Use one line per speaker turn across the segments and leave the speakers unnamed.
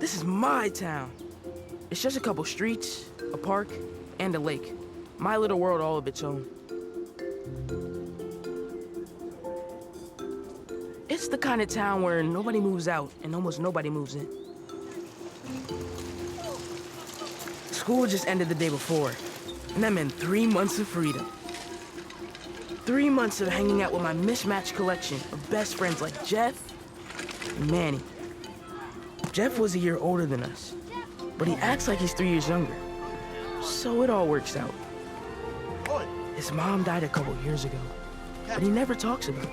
This is my town. It's just a couple streets, a park, and a lake. My little world all of its own. It's the kind of town where nobody moves out and almost nobody moves in. School just ended the day before, and that meant 3 months of freedom. 3 months of hanging out with my mismatched collection of best friends like Jeff and Manny. Jeff was a year older than us, but he acts like he's 3 years younger. So it all works out. His mom died a couple years ago, but he never talks about it.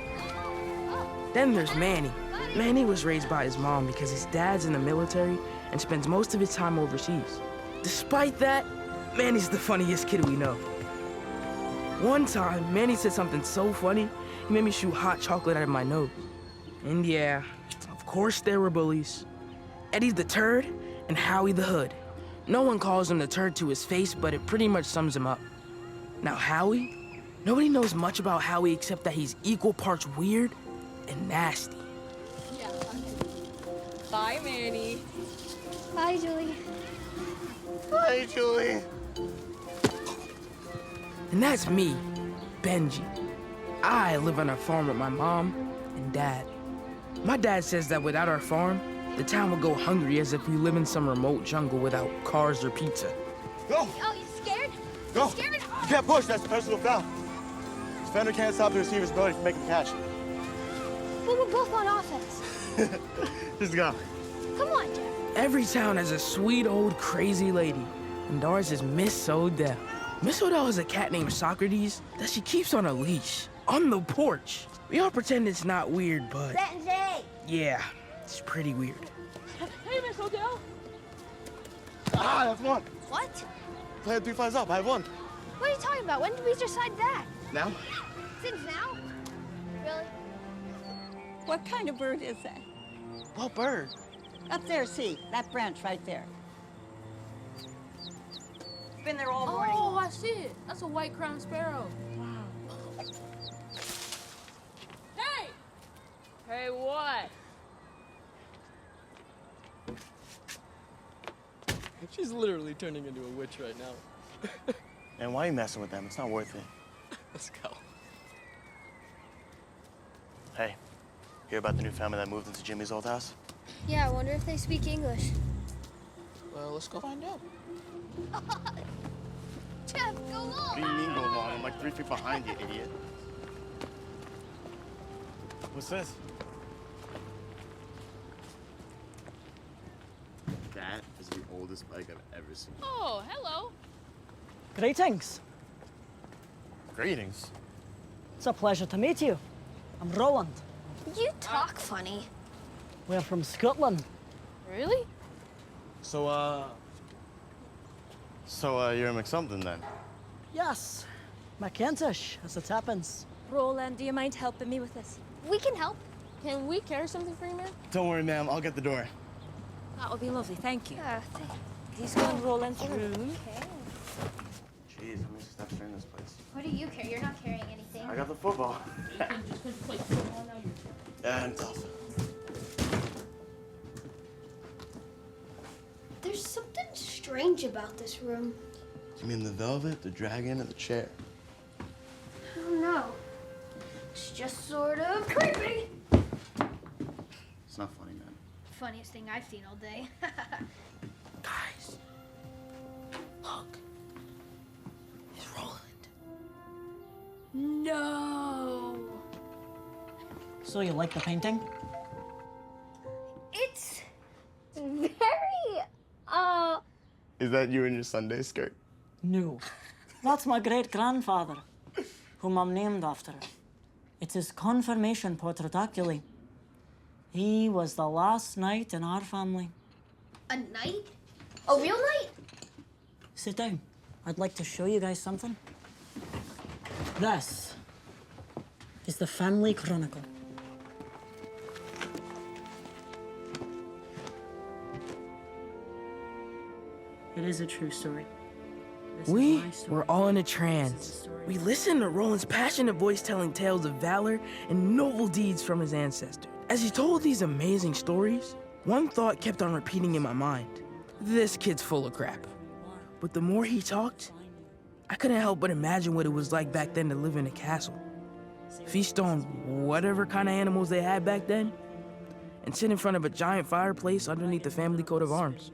Then there's Manny. Manny was raised by his mom because his dad's in the military and spends most of his time overseas. Despite that, Manny's the funniest kid we know. One time, Manny said something so funny, he made me shoot hot chocolate out of my nose. And yeah, of course there were bullies. Eddie the Turd and Howie the Hood. No one calls him the Turd to his face, but it pretty much sums him up. Now Howie? Nobody knows much about Howie except that he's equal parts weird and nasty.
Yeah. Bye, Manny.
Bye, Julie.
Hi, Julie.
And that's me, Benji. I live on a farm with my mom and dad. My dad says that without our farm, the town would go hungry as if we live in some remote jungle without cars or pizza.
Go!
Oh, you scared?
Go!
You scared?
You can't push, that's a personal foul. Defender can't stop the receiver's ability from making the catch.
But we're both on offense.
Just go.
Come on, Jeff.
Every town has a sweet old crazy lady, and ours is Miss Odell. Miss Odell has a cat named Socrates that she keeps on a leash, on the porch. We all pretend it's not weird, but
Benji!
yeah, it's pretty weird.
Hey, Miss Odell.
Ah, that's one.
What?
Play it 3 flies up, I have one.
What are you talking about? When did we decide that?
Now?
Since now? Really?
What kind of bird is that?
What bird?
Up there, see, that branch right there. Been there all morning.
Oh, I see it. That's a white-crowned sparrow. Wow. Hey! Hey, what?
She's literally turning into a witch right now.
And why are you messing with them? It's not worth it.
Let's go.
Hey, hear about the new family that moved into Jimmy's old house?
Yeah, I wonder if they speak English.
Well, let's go find out.
Jeff, go on!
What do you mean go long? I'm like 3 feet behind you, idiot. What's this? That is the oldest bike I've ever seen.
Oh, hello.
Greetings.
Greetings.
It's a pleasure to meet you. I'm Roland.
You talk funny.
We're from Scotland.
Really?
So, you're a McSomething then?
Yes, McKentish, as it happens.
Roland, do you mind helping me with this?
We can help.
Can we carry something for you, man?
Don't worry, ma'am. I'll get the door.
That would be lovely, thank you.
Thanks.
Please go in Roland's room.
Okay.
Jeez, how many steps are in this place?
What do you care? You're not carrying anything.
I got the football.
You can just play football now.
Yeah, I'm tough.
There's something strange about this room.
You mean the velvet, the dragon, and the chair?
I don't know. It's just sort of creepy.
It's not funny, man.
Funniest thing I've seen all day.
Guys, look. It's Roland.
No.
So you like the painting?
It's very,
Is that you in your Sunday skirt?
No. That's my great-grandfather, whom I'm named after. It's his confirmation portrait, actually. He was the last knight in our family.
a knight? A real knight?
Sit down. I'd like to show you guys something. This is the family chronicle. It is a true story.
We were all in a trance. We listened to Roland's passionate voice telling tales of valor and noble deeds from his ancestors. As he told these amazing stories, one thought kept on repeating in my mind. This kid's full of crap. But the more he talked, I couldn't help but imagine what it was like back then to live in a castle. Feast on whatever kind of animals they had back then, and sit in front of a giant fireplace underneath the family coat of arms.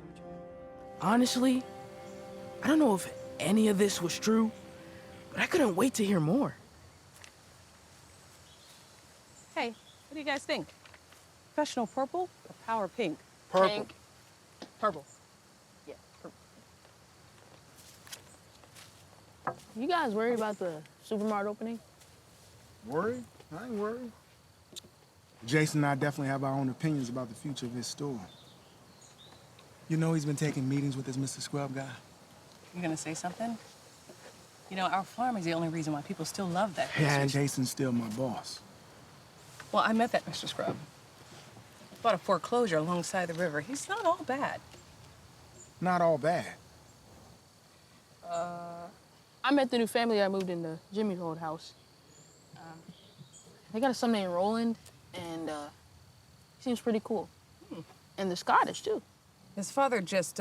Honestly, I don't know if any of this was true, but I couldn't wait to hear more.
Hey, what do you guys think? Professional purple or power pink?
Purple.
Pink. Purple. Yeah, purple.
You guys worried about the supermarket opening?
Worried? I ain't worried. Jason and I definitely have our own opinions about the future of his store. You know he's been taking meetings with this Mr. Scrub guy.
You gonna say something? You know, our farm is the only reason why people still love that place.
Yeah, and Jason's still my boss.
Well, I met that Mr. Scrub. Bought a foreclosure alongside the river. He's not all bad.
Not all bad.
I met the new family that moved into Jimmy's old house. They got a son named Roland, and he seems pretty cool. And they're Scottish, too.
His father just,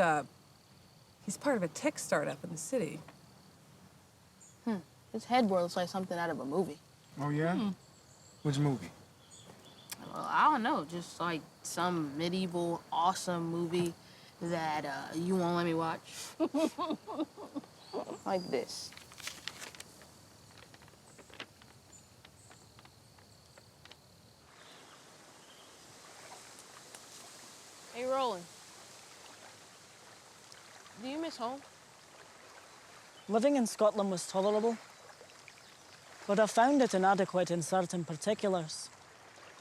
he's part of a tech startup in the city.
His headboard looks like something out of a movie.
Oh, yeah? Which movie?
Well, I don't know, just like some medieval, awesome movie that you won't let me watch. Like this. Hey, Roland. Do you miss home?
Living in Scotland was tolerable, but I found it inadequate in certain particulars.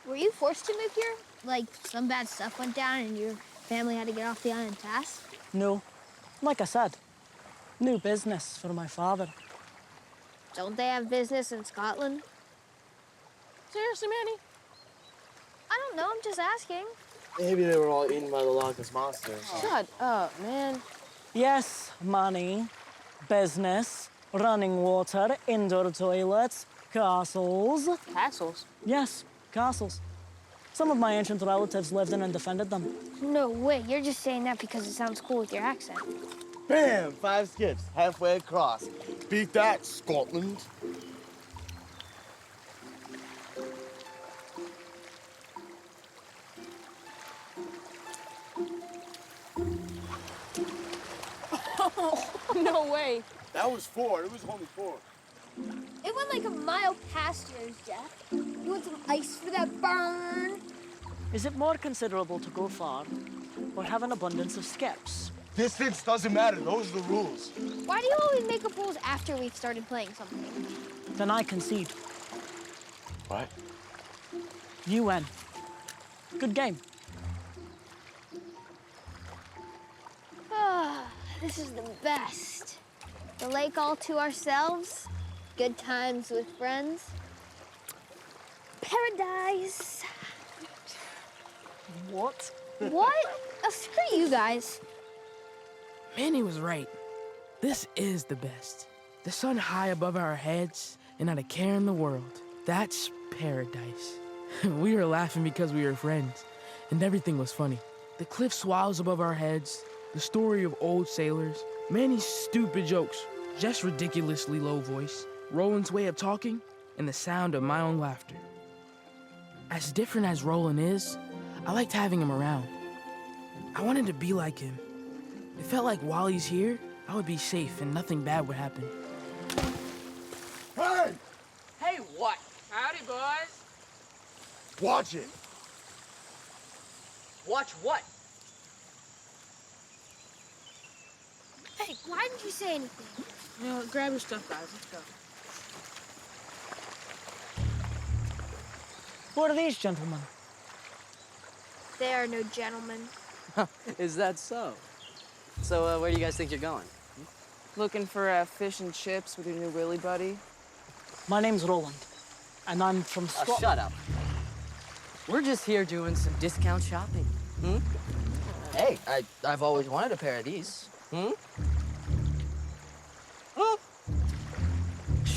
Were you forced to move here? Like, some bad stuff went down and your family had to get off the island fast?
No, like I said, new business for my father.
Don't they have business in Scotland?
Seriously, Manny?
I don't know, I'm just asking.
Maybe they were all eaten by the Loch Ness Monster.
Shut up, man.
Yes, money, business, running water, indoor toilets, castles.
Castles?
Yes, castles. Some of my ancient relatives lived in and defended them.
No way, you're just saying that because it sounds cool with your accent.
Bam! 5 skips, halfway across. Beat that, Scotland.
No way.
That was 4. It was only 4.
It went like a mile past yours, Jeff. You want some ice for that burn?
Is it more considerable to go far or have an abundance of skips?
Distance doesn't matter. Those are the rules.
Why do you always make up rules after we've started playing something?
Then I concede.
What?
You win. Good game.
Ah, this is the best. The lake all to ourselves, good times with friends. Paradise.
What?
What? Oh, screw you guys.
Manny was right. This is the best. The sun high above our heads and not a care in the world. That's paradise. We were laughing because we were friends, and everything was funny. The cliff swallows above our heads, the story of old sailors, Manny's stupid jokes, just ridiculously low voice, Roland's way of talking, and the sound of my own laughter. As different as Roland is, I liked having him around. I wanted to be like him. It felt like while he's here, I would be safe and nothing bad would happen.
Hey!
Hey, what? Howdy, boys.
Watch it.
Watch what?
Hey, why didn't you say anything?
You know, grab your stuff, guys. Let's go.
What are these gentlemen?
They are no gentlemen.
Is that so? So, where do you guys think you're going?
Looking for fish and chips with your new Willy buddy?
My name's Roland, and I'm from Scotland.
Shut up. We're just here doing some discount shopping. Hey, I've always wanted a pair of these.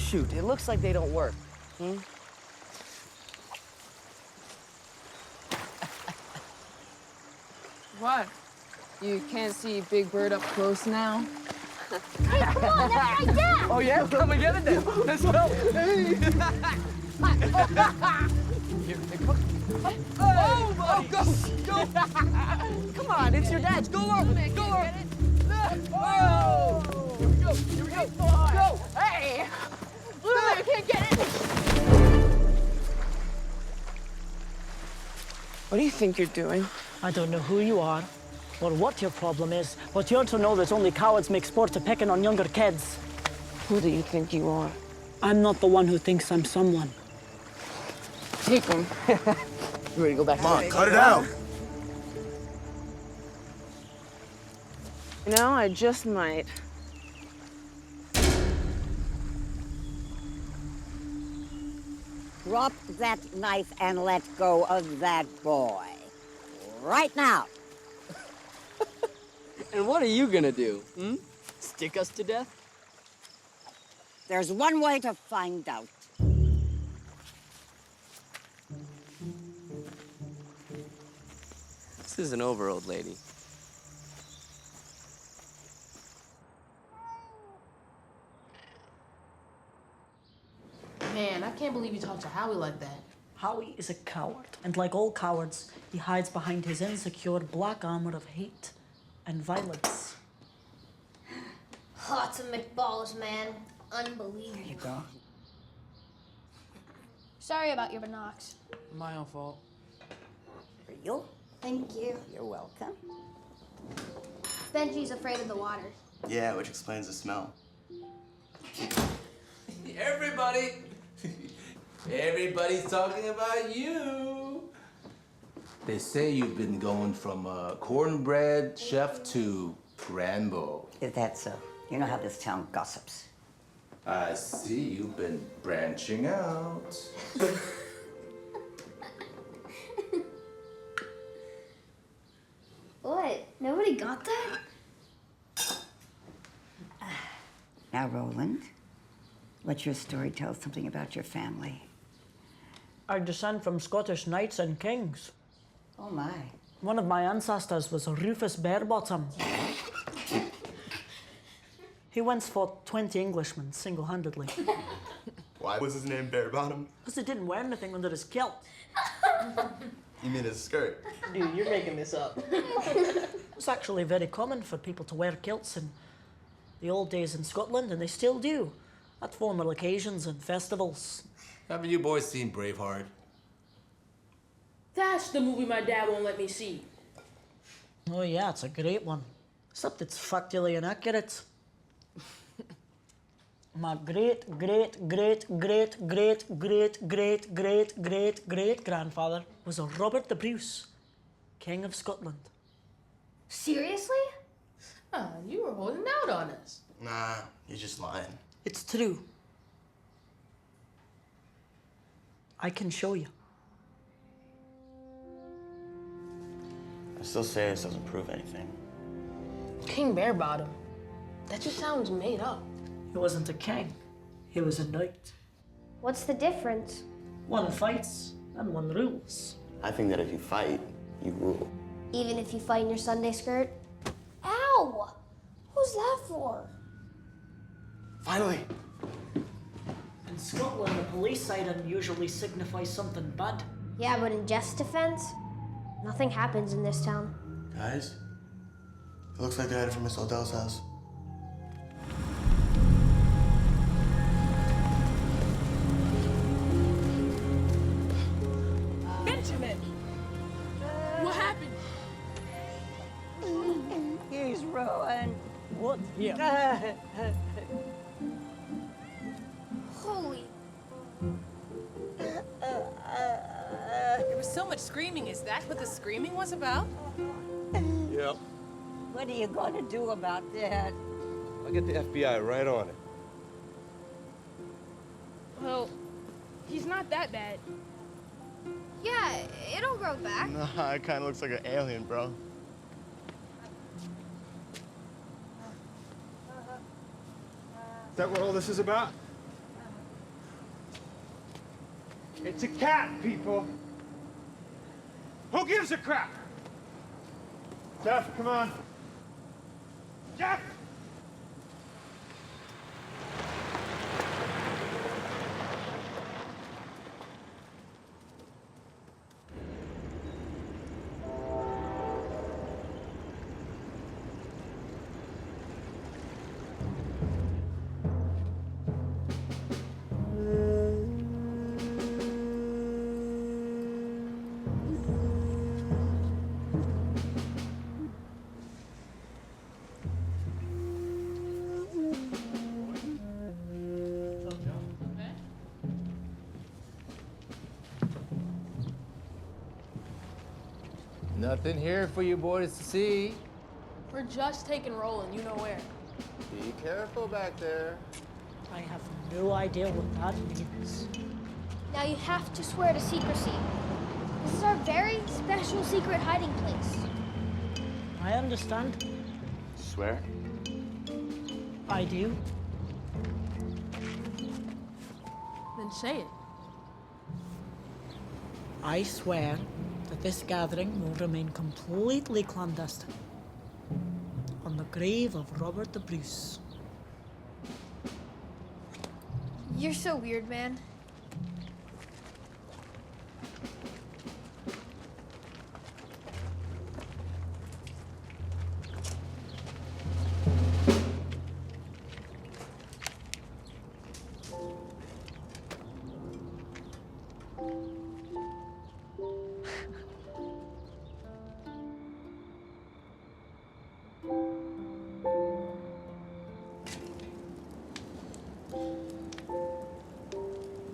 Shoot, it looks like they don't work.
What? You can't see Big Bird up close now?
Hey, come on, that's my dad!
Oh, yeah? Come and get it then. Let's go. Hey. Oh, go! Come on, it's your dad's. Go up. Go up. Whoa! Here we go. Here we go. Go. Hey! Little man can't get it.
What do you think you're doing?
I don't know who you are or what your problem is, but you're to know that only cowards make sport of picking on younger kids.
Who do you think you are?
I'm not the one who thinks I'm someone.
Take him.
You ready to go back?
Come on, cut it out.
You know, I just might.
Drop that knife and let go of that boy. Right now.
And what are you gonna do? Stick us to death?
There's one way to find out.
This isn't over, old lady.
Man, I can't believe you talked to Howie like that.
Howie is a coward, and like all cowards, he hides behind his insecure black armor of hate and violence.
Lots of McBalls, man. Unbelievable.
Here you go.
Sorry about your binocs.
My own fault.
For you.
Thank you.
You're welcome.
Benji's afraid of the water.
Yeah, which explains the smell.
Everybody! Everybody's talking about you. They say you've been going from cornbread chef to Rambo.
Is that so? You know how this town gossips.
I see you've been branching out.
What? Nobody got that?
Now, Roland, let your story tell something about your family.
I descend from Scottish knights and kings.
Oh, my.
One of my ancestors was Rufus Barebottom. He once fought 20 Englishmen single-handedly.
Why was his name Bare Bottom?
Because he didn't wear anything under his kilt.
You mean his skirt?
Dude, you're making this up.
It's actually very common for people to wear kilts in the old days in Scotland, and they still do, at formal occasions and festivals.
Haven't you boys seen Braveheart?
That's the movie my dad won't let me see.
Oh yeah, it's a great one. Except it's factually inaccurate. My great-great-great-great-great-great-great-great-great-grandfather was a Robert the Bruce, King of Scotland.
Seriously?
You were holding out on us.
Nah, you're just lying.
It's true. I can show you.
I still say this doesn't prove anything.
King Barebottom. That just sounds made up.
He wasn't a king. He was a knight.
What's the difference?
One fights and one rules.
I think that if you fight, you rule.
Even if you fight in your Sunday skirt? Ow! Who's that for?
Finally!
In Scotland, the police siren usually signifies something bad.
Yeah, but in Jeff's defense, nothing happens in this town.
Guys, it looks like they're headed for Miss Odell's house.
Benjamin!
What happened?
He's ruined.
What?
Yeah.
Holy.
There was so much screaming. Is that what the screaming was about?
Yep.
What are you going to do about that?
I'll get the FBI right on it.
Well, he's not that bad.
Yeah, it'll grow back.
Nah, it kind of looks like an alien, bro. Is that what all this is about? It's a cat, people. Who gives a crap? Jeff, come on. Jeff!
Nothing here for you boys to see.
We're just taking rolling, you know where.
Be careful back there.
I have no idea what that means.
Now you have to swear to secrecy. This is our very special secret hiding place.
I understand.
Swear?
I do.
Then say it.
I swear that this gathering will remain completely clandestine. On the grave of Robert the Bruce.
You're so weird, man.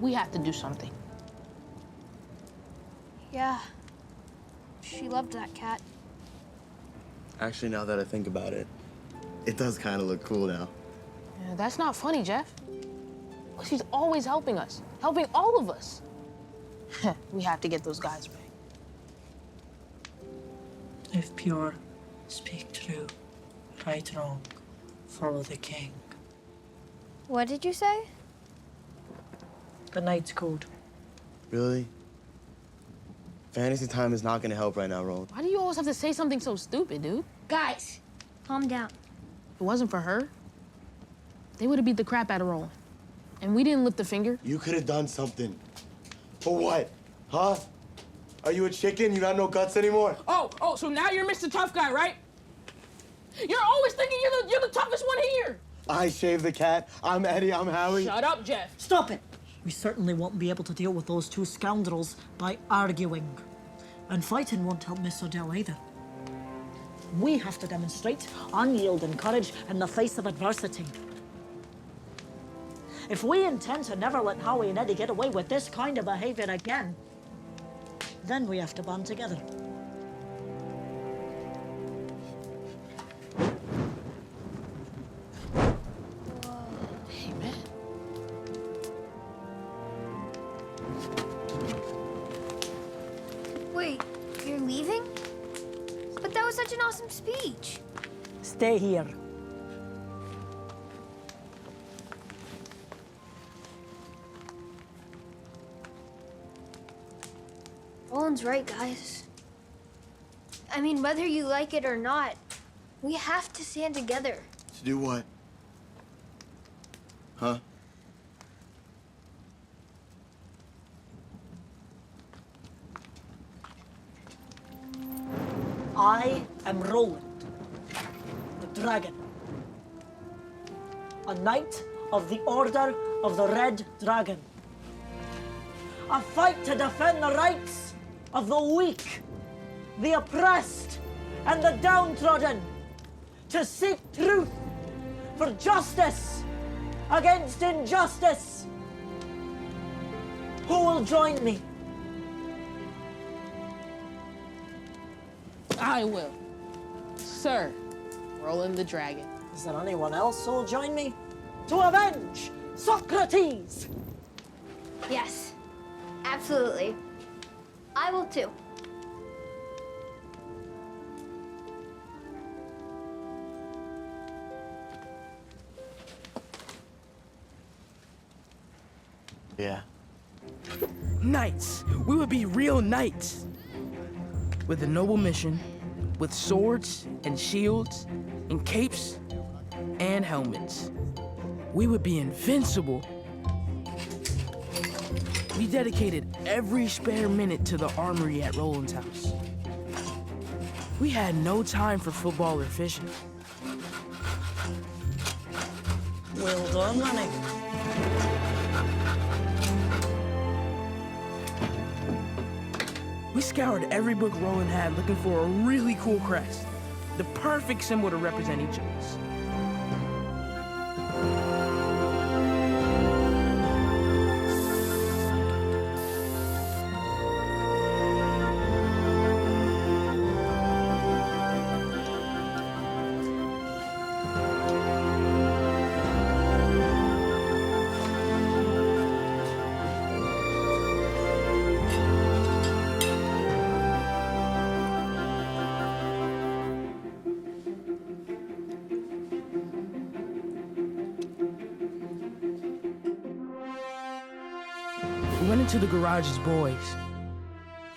We have to do something.
Yeah. She loved that cat.
Actually, now that I think about it, it does kind of look cool now.
Yeah, that's not funny, Jeff. She's always helping us, helping all of us. We have to get those guys back.
Live pure, speak true, right wrong, follow the king.
What did you say?
The Knight's Code.
Really? Fantasy time is not gonna help right now, Roland.
Why do you always have to say something so stupid, dude?
Guys, calm down.
If it wasn't for her, they would have beat the crap out of Roland. And we didn't lift a finger.
You could have done something. For what? Huh? Are you a chicken? You got no guts anymore?
Oh, so now you're Mr. Tough Guy, right? You're always thinking you're the toughest one here.
I shaved the cat. I'm Eddie. I'm Howie.
Shut up, Jeff.
Stop it! We certainly won't be able to deal with those two scoundrels by arguing. And fighting won't help Miss Odell either. We have to demonstrate unyielding courage in the face of adversity. If we intend to never let Howie and Eddie get away with this kind of behavior again, then we have to band together.
Hey, man.
Wait, you're leaving? But that was such an awesome speech.
Stay here.
Roland's right, guys. I mean, whether you like it or not, we have to stand together.
To do what? Huh?
I am Roland, the dragon. A knight of the Order of the Red Dragon. I fight to defend the rights of the weak, the oppressed, and the downtrodden. To seek truth for justice against injustice. Who will join me?
I will. Sir, Roland the Dragon.
Is there anyone else who will join me? To avenge Socrates!
Yes, absolutely. I will too.
Yeah.
Knights. We would be real knights. With a noble mission, with swords and shields and capes and helmets. We would be invincible. We dedicated every spare minute to the armory at Roland's house. We had no time for football or fishing.
Well done, Lenny.
We scoured every book Roland had looking for a really cool crest. The perfect symbol to represent each of us. We went into the garage as boys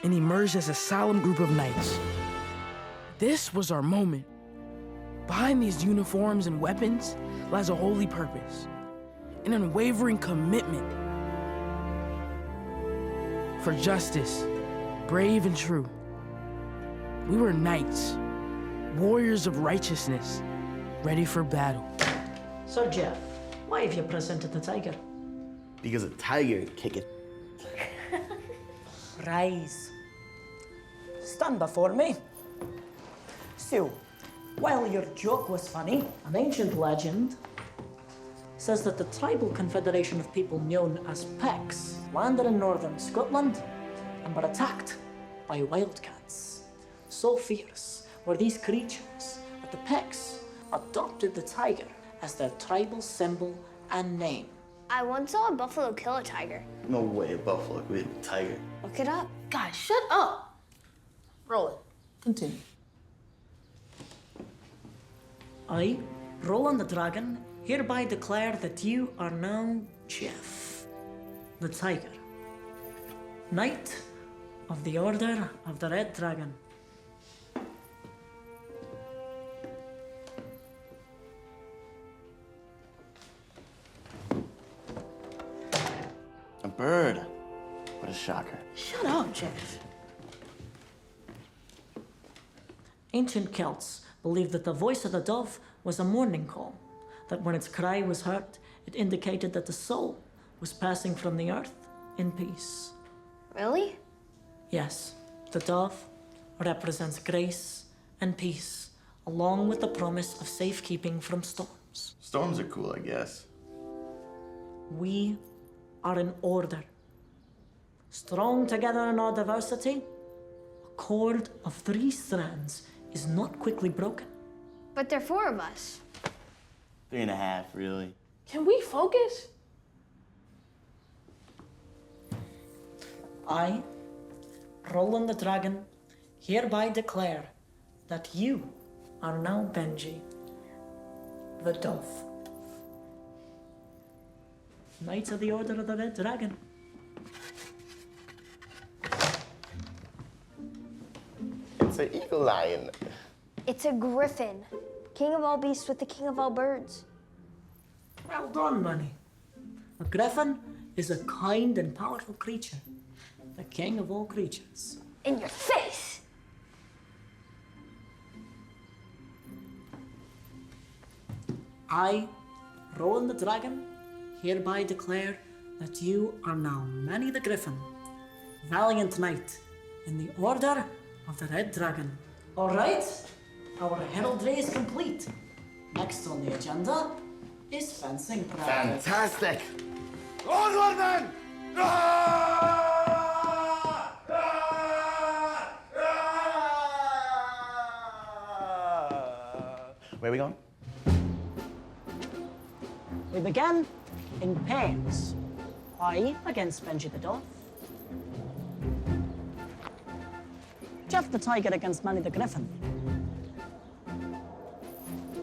and emerged as a solemn group of knights. This was our moment. Behind these uniforms and weapons lies a holy purpose, an unwavering commitment for justice, brave and true. We were knights, warriors of righteousness, ready for battle.
So, Jeff, why have you presented the tiger?
Because a tiger kick it.
Rise. Stand before me. So, while your joke was funny, an ancient legend says that the tribal confederation of people known as Picts landed in northern Scotland and were attacked by wildcats. So fierce were these creatures that the Picts adopted the tiger as their tribal symbol and name.
I once saw a buffalo kill a tiger.
No way, a buffalo could be a tiger.
Look it up.
Guys, shut up. Roll it. Continue.
I, Roland the Dragon, hereby declare that you are now Jeff, the Tiger, Knight of the Order of the Red Dragon.
A bird. What a shocker.
Shut up, Jeff.
Ancient Celts believed that the voice of the dove was a morning call, that when its cry was heard, it indicated that the soul was passing from the earth in peace.
Really?
Yes, the dove represents grace and peace, along with the promise of safekeeping from storms.
Storms are cool, I guess.
We are an order. Strong together in our diversity, a cord of 3 strands is not quickly broken.
But there are 4 of us.
3.5, really.
Can we focus?
I, Roland the Dragon, hereby declare that you are now Benji, the dove. Knights of the Order of the Red Dragon.
It's an eagle lion.
It's a griffin. King of all beasts with the king of all birds.
Well done, Bunny. A griffin is a kind and powerful creature, the king of all creatures.
In your face!
I, Roland the Dragon, hereby declare that you are now Manny the Griffin, valiant knight in the Order of the Red Dragon. All right, our heraldry is complete. Next on the agenda is fencing practice.
Fantastic! Onward then! Ah! Where are we going?
We begin in pairs. I against Benji the Dove. Jeff the Tiger against Manny the Griffin.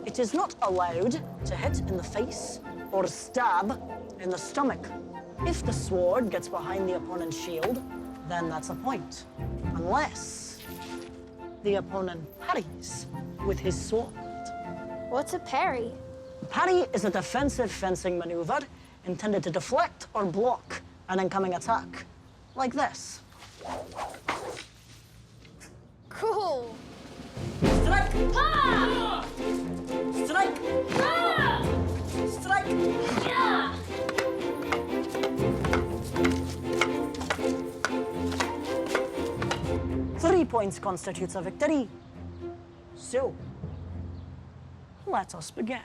It is not allowed to hit in the face or stab in the stomach. If the sword gets behind the opponent's shield, then that's a point. Unless the opponent parries with his sword.
What's a parry?
Parry is a defensive fencing maneuver intended to deflect or block an incoming attack, like this.
Cool.
Strike!
Ah!
Strike!
Ah!
Strike!
Yeah!
3 points constitutes a victory. So, let us begin.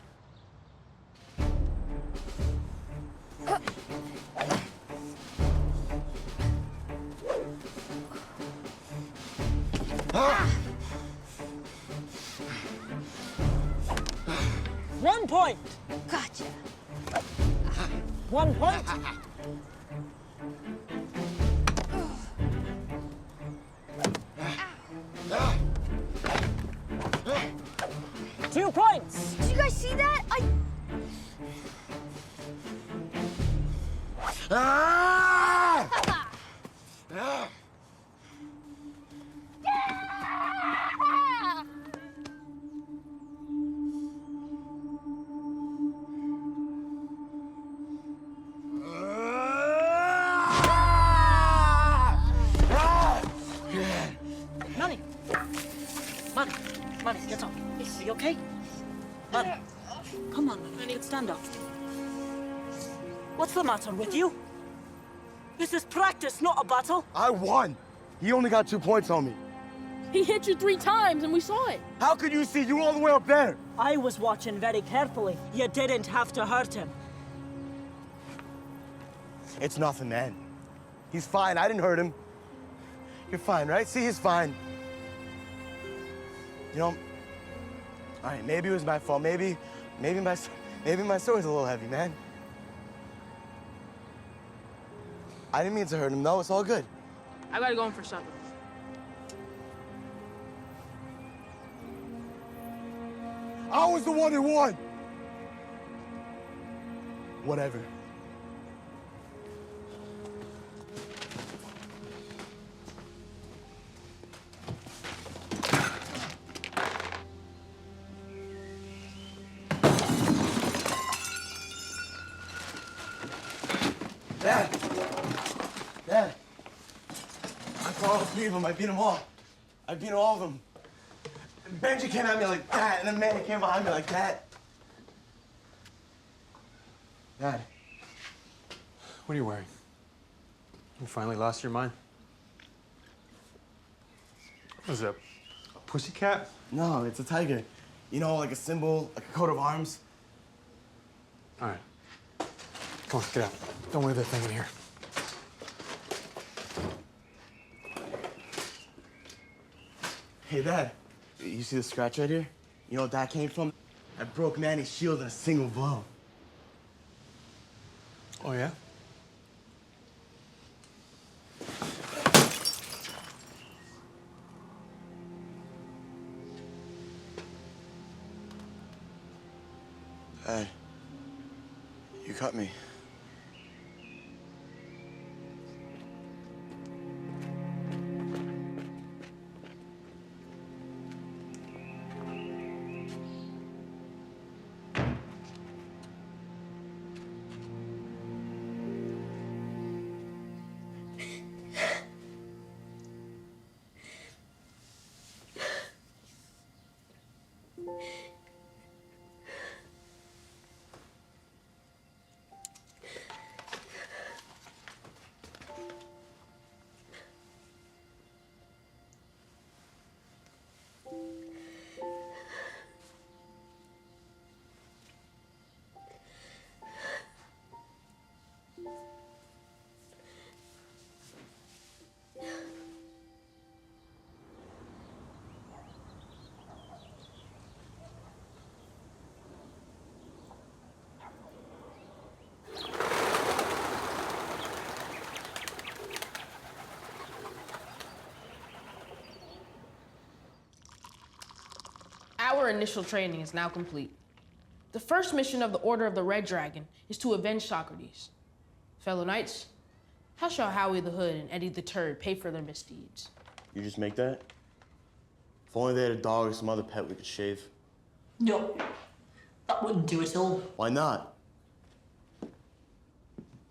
Ah!
1 point.
Gotcha.
1 point. 2 points.
Did you guys see that?
Ah!
Yeah!
Money, get up. Are you okay? Money, come on, Money, stand up. What's the matter with you? This is practice, not a battle.
I won. He only got 2 points on me.
He hit you 3 times and we saw it.
How could you see? You were all the way up there.
I was watching very carefully. You didn't have to hurt him.
It's nothing, man. He's fine. I didn't hurt him. You're fine, right? See, he's fine. You know, all right, maybe it was my fault. Maybe my sword's a little heavy, man. I didn't mean to hurt him. No, it's all good.
I gotta go in for supper.
I was the one who won. Whatever. Dad! Dad! I fought all 3 of them. I beat them all. I beat all of them. And Benji came at me like that, and then Manny came behind me like that. Dad.
What are you wearing? You finally lost your mind? What is it, a pussycat?
No, it's a tiger. You know, like a symbol, like a coat of arms.
All right. Come on, get out. Don't leave that thing in here.
Hey, Dad. You see the scratch right here? You know what that came from? I broke Manny's shield in a single blow.
Oh, yeah?
Dad, you cut me.
Our initial training is now complete. The first mission of the Order of the Red Dragon is to avenge Socrates. Fellow knights, how shall Howie the Hood and Eddie the Turd pay for their misdeeds?
You just make that? If only they had a dog or some other pet we could shave.
No, that wouldn't do it all.
Why not?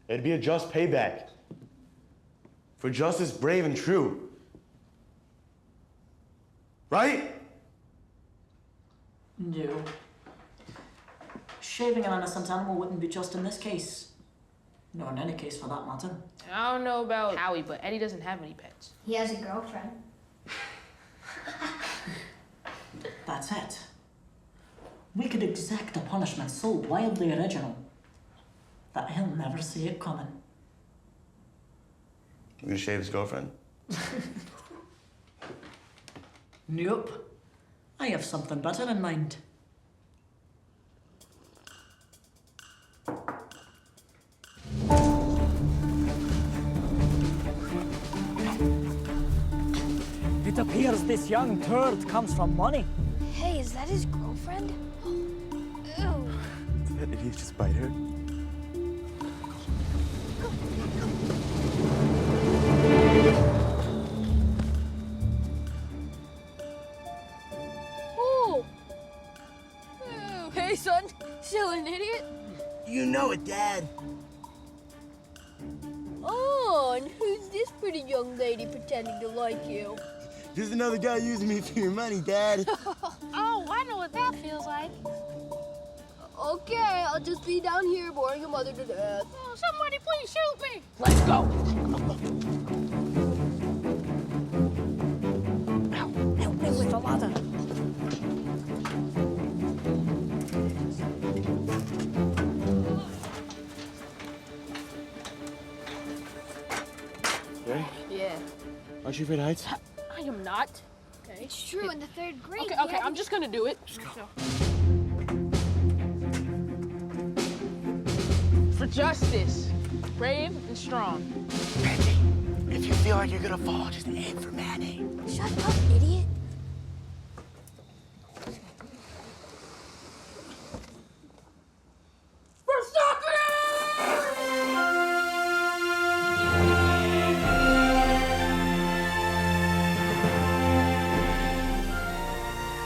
It'd be a just payback. For justice brave and true. Right?
No. Shaving an innocent animal wouldn't be just in this case. Nor in any case for that matter.
I don't know about Howie, but Eddie doesn't have any pets.
He has a girlfriend.
That's it. We could exact a punishment so wildly original that he'll never see it coming.
You gonna shave his girlfriend?
Nope. I have something better in mind. It appears this young turd comes from money.
Hey, is that his girlfriend? Ew.
Did he just bite her?
Oh! Oh, hey, son. Still an idiot?
You know it, Dad.
Oh, and who's this pretty young lady pretending to like you?
Just another guy using me for your money, Dad.
Oh, I know what that feels like. Okay, I'll just be down here boring your mother to death. Oh, somebody please shoot me.
Let's go.
Help me with the ladder.
Ready?
Yeah.
Aren't you afraid of heights?
I am not. Okay.
It's true, in the 3rd grade.
Okay, okay, I'm just gonna do it. Just go. For justice, brave and strong.
Benji, if you feel like you're gonna fall, just aim for Manny.
Shut up, idiot.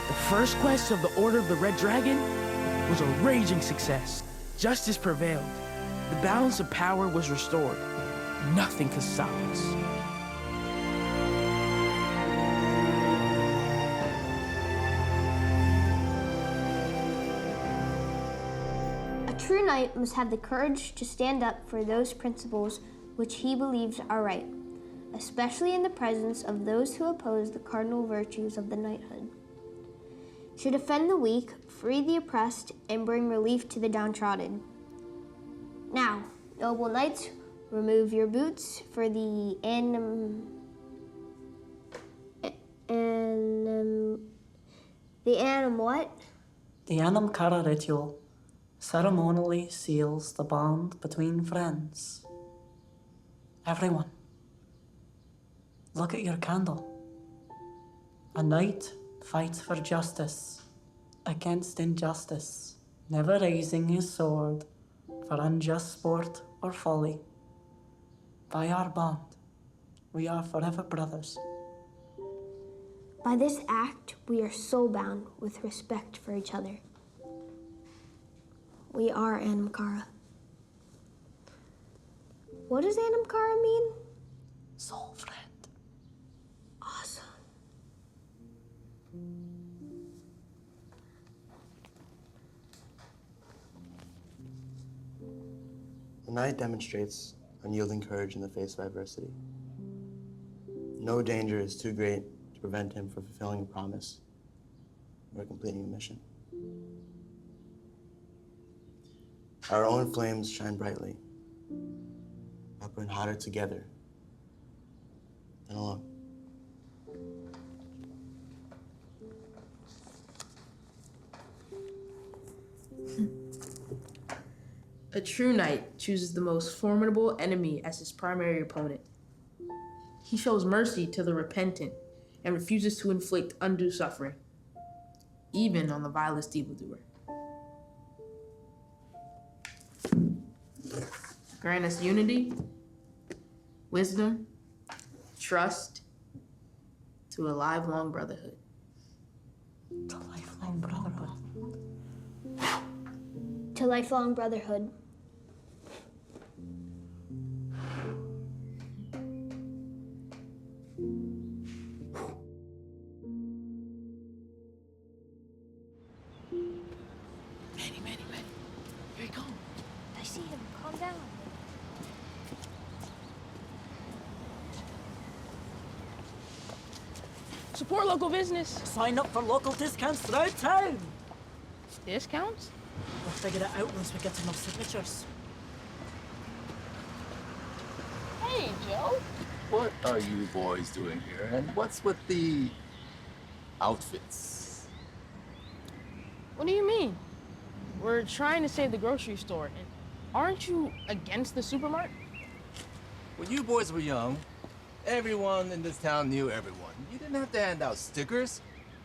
The first quest of the Order of the Red Dragon was a raging success. Justice prevailed. The balance of power was restored. Nothing could stop us.
A true knight must have the courage to stand up for those principles which he believes are right, especially in the presence of those who oppose the cardinal virtues of the knighthood. To defend the weak, free the oppressed, and bring relief to the downtrodden. Now, noble knights, remove your boots for the what?
The Anam Cara ritual ceremonially seals the bond between friends. Everyone, look at your candle. A knight fights for justice against injustice, never raising his sword for unjust sport or folly. By our bond, we are forever brothers.
By this act, we are soul-bound with respect for each other. We are Anam Cara. What does Anam Cara mean?
Soul friend.
Awesome.
The knight demonstrates unyielding courage in the face of adversity. No danger is too great to prevent him from fulfilling a promise or completing a mission. Our own flames shine brightly, but burn hotter together than alone.
A true knight chooses the most formidable enemy as his primary opponent. He shows mercy to the repentant and refuses to inflict undue suffering, even on the vilest evildoer. Grant us unity, wisdom, trust, to a lifelong brotherhood.
To lifelong brotherhood.
To lifelong brotherhood.
Manny. Here he comes.
I see him. Calm down.
Support local business.
Sign up for local discounts throughout town.
Discounts?
We'll figure it out once we get enough signatures.
Hey, Joe.
What are you boys doing here? And what's with the outfits?
What do you mean? We're trying to save the grocery store. And aren't you against the supermarket?
When you boys were young, everyone in this town knew everyone. You didn't have to hand out stickers.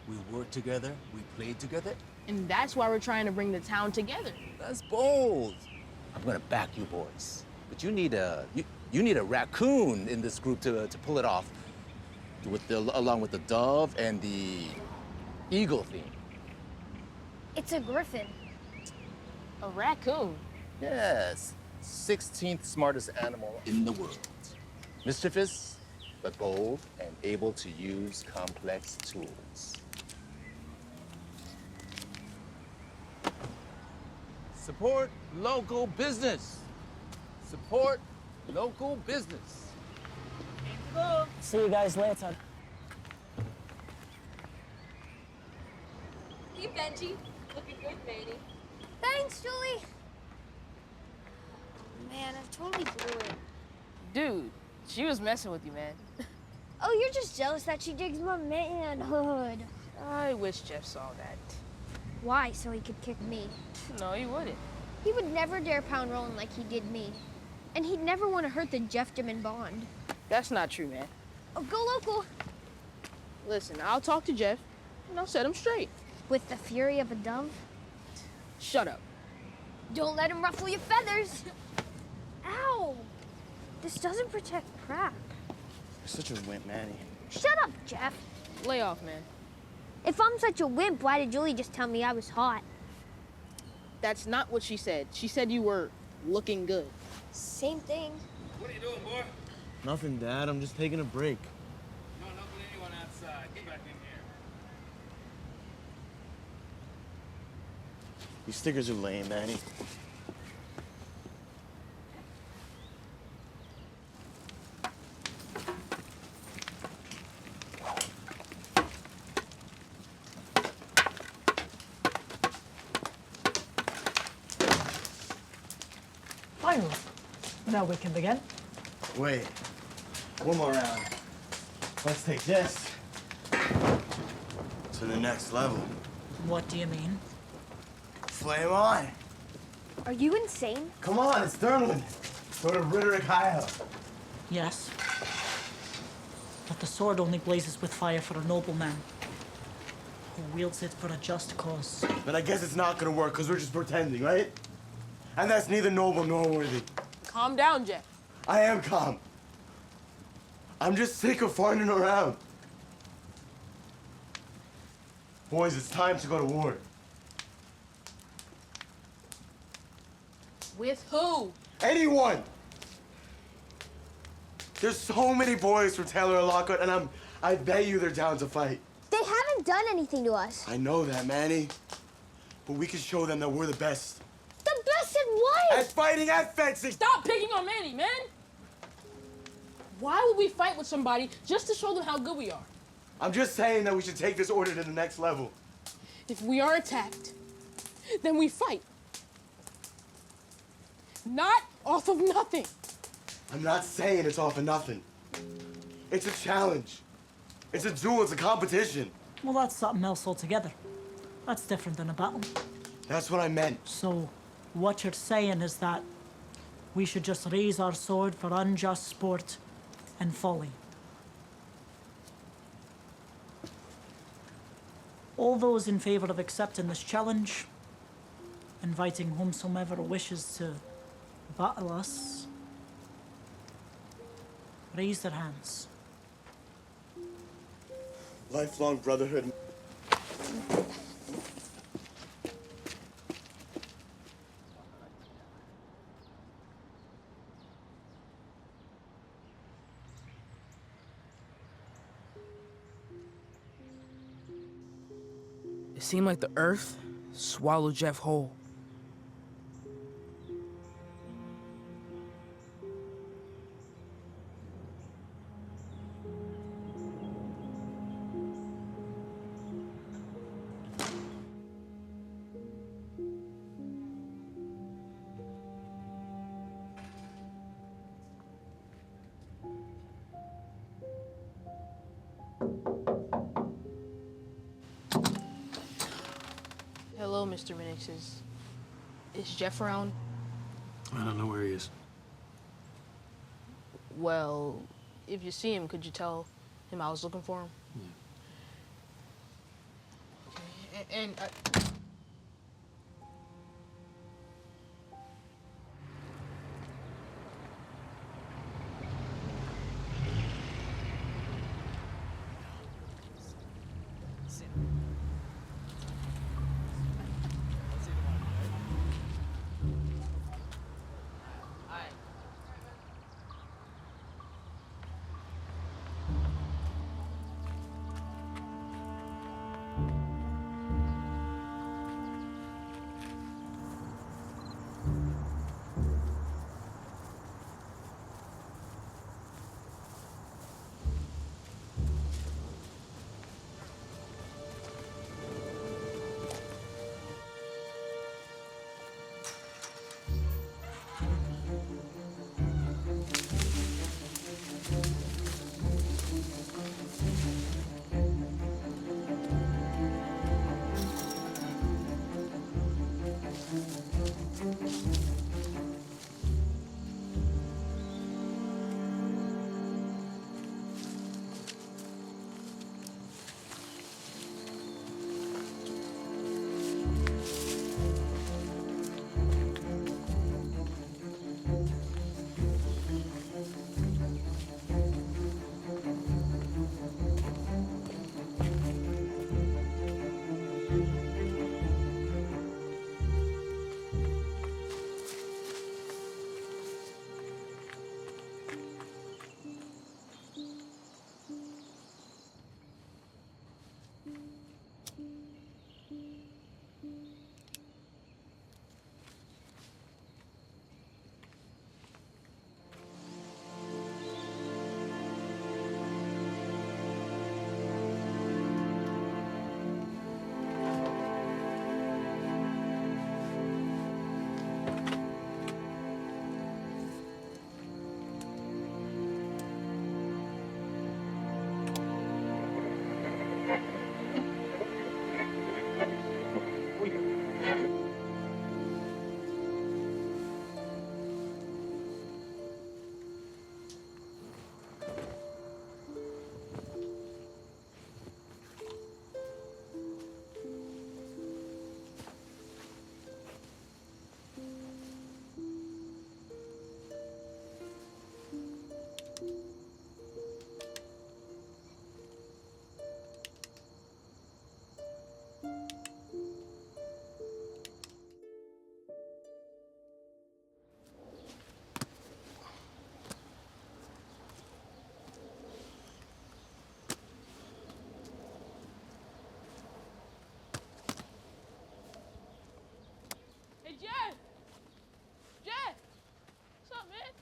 We worked together, we played together.
And that's why we're trying to bring the town together.
That's bold. I'm gonna back you boys. But you need a raccoon in this group to pull it off. Along with the dove and the eagle theme.
It's a griffin.
A raccoon?
Yes. 16th smartest animal in the world. Mischievous, but bold and able to use complex tools. Support local business. Support local business.
See you guys later.
Hey, Benji. Looking good, Manny.
Thanks, Julie. Man, I totally blew it.
Dude, she was messing with you, man.
Oh, you're just jealous that she digs my manhood.
I wish Jeff saw that.
Why? So he could kick me.
No, he wouldn't.
He would never dare pound Roland like he did me. And he'd never want to hurt the Jeff Dimmon bond.
That's not true, man.
Oh, go local.
Listen, I'll talk to Jeff, and I'll set him straight.
With the fury of a dove?
Shut up.
Don't let him ruffle your feathers. Ow! This doesn't protect crap.
You're such a wimp, Manny.
Shut up, Jeff.
Lay off, man.
If I'm such a wimp, why did Julie just tell me I was hot?
That's not what she said. She said you were looking good.
Same thing.
What are you doing, boy?
Nothing, Dad. I'm just taking a break.
Not helping anyone outside. Get back in here.
These stickers are lame, Manny.
Finally. Now we can begin.
Wait. One more round. Let's take this to the next level.
What do you mean?
Flame on.
Are you insane?
Come on, it's Thurman. Go to Ritter Kyle.
Yes. But the sword only blazes with fire for a nobleman who wields it for a just cause.
But I guess it's not gonna work because we're just pretending, right? And that's neither noble nor worthy.
Calm down, Jeff.
I am calm. I'm just sick of farting around. Boys, it's time to go to war.
With who?
Anyone! There's so many boys from Taylor and Lockhart, and I bet you they're down to fight.
They haven't done anything to us.
I know that, Manny. But we can show them that we're the best.
The best at what?
At fighting, at fencing!
Stop picking on Manny, man! Why would we fight with somebody just to show them how good we are?
I'm just saying that we should take this order to the next level.
If we are attacked, then we fight. Not off of nothing.
I'm not saying it's all for nothing. It's a challenge. It's a duel, it's a competition.
Well, that's something else altogether. That's different than a battle.
That's what I meant.
So, what you're saying is that we should just raise our sword for unjust sport and folly. All those in favor of accepting this challenge, inviting whomsoever wishes to The Atlas raise their hands.
Lifelong brotherhood.
It seemed like the earth swallowed Jeff whole.
Hello, Mr. Minixes. Is Jeff around?
I don't know where he is.
Well, if you see him, could you tell him I was looking for him?
Yeah.
And
Jeff! Jeff! What's up, man?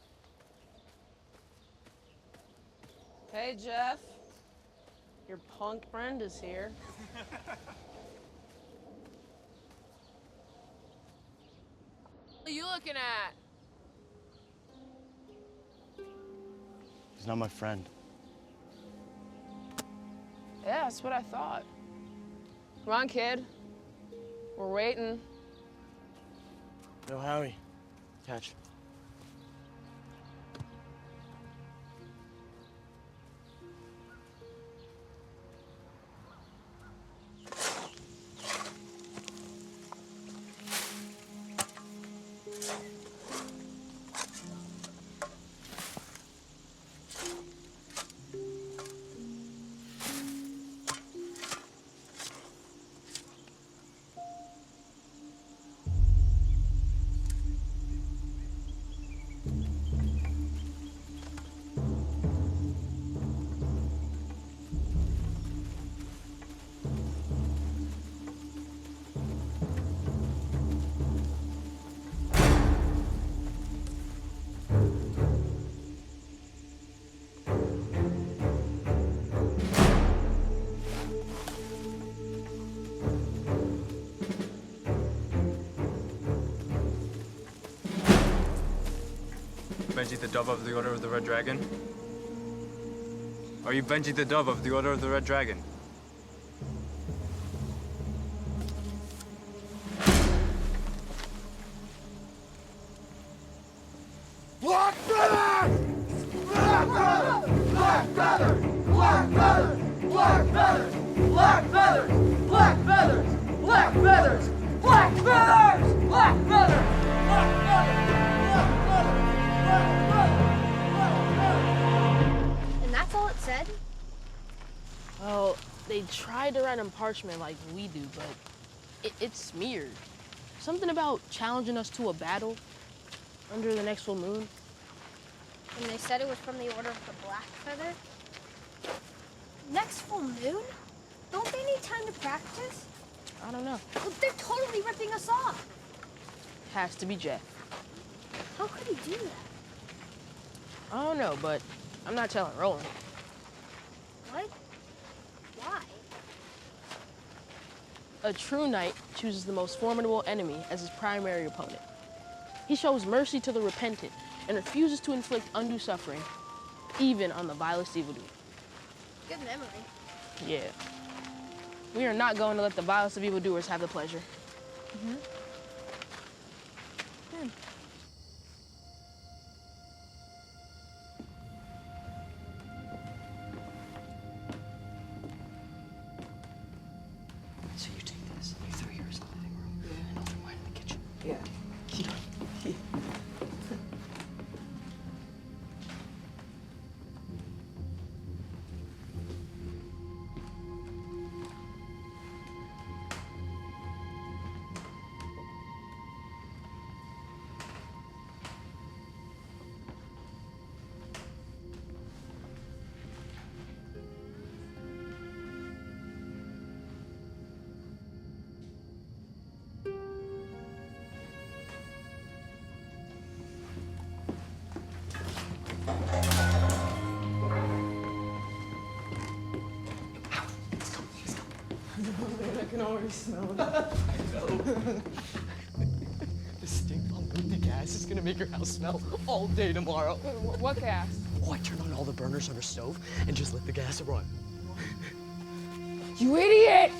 Hey, Jeff. Your punk friend is here.
What are you looking at?
He's not my friend.
Yeah, that's what I thought. Come on, kid. We're waiting.
Yo, Howie. Catch.
Benji the Dove of the Order of the Red Dragon? Are you Benji the Dove of the Order of the Red Dragon?
Black feathers! Black feathers! Black feathers! Black feathers! Black feathers! Black feathers! Black feathers! Black feathers! Black feathers! Black feathers! Black feathers!
And that's all it said?
Well, they tried to write on parchment like we do, but it's smeared. Something about challenging us to a battle under the next full moon.
And they said it was from the Order of the Black Feather? Next full moon? Don't they need time to practice?
I don't know.
Well, they're totally ripping us off.
Has to be Jeff.
How could he do that?
I don't know, but I'm not telling Roland.
What? Why?
A true knight chooses the most formidable enemy as his primary opponent. He shows mercy to the repentant and refuses to inflict undue suffering, even on the vilest evildoer.
Good memory.
Yeah. We are not going to let the vilest of evildoers have the pleasure.
Mm-hmm. Good.
So you take this, you throw yours in the living room, and I'll throw mine in the kitchen.
Yeah.
I can already smell it. I know. The stink bomb with the gas is gonna make your house smell all day tomorrow.
What gas?
Oh, I turn on all the burners on our stove and just let the gas run.
You idiot!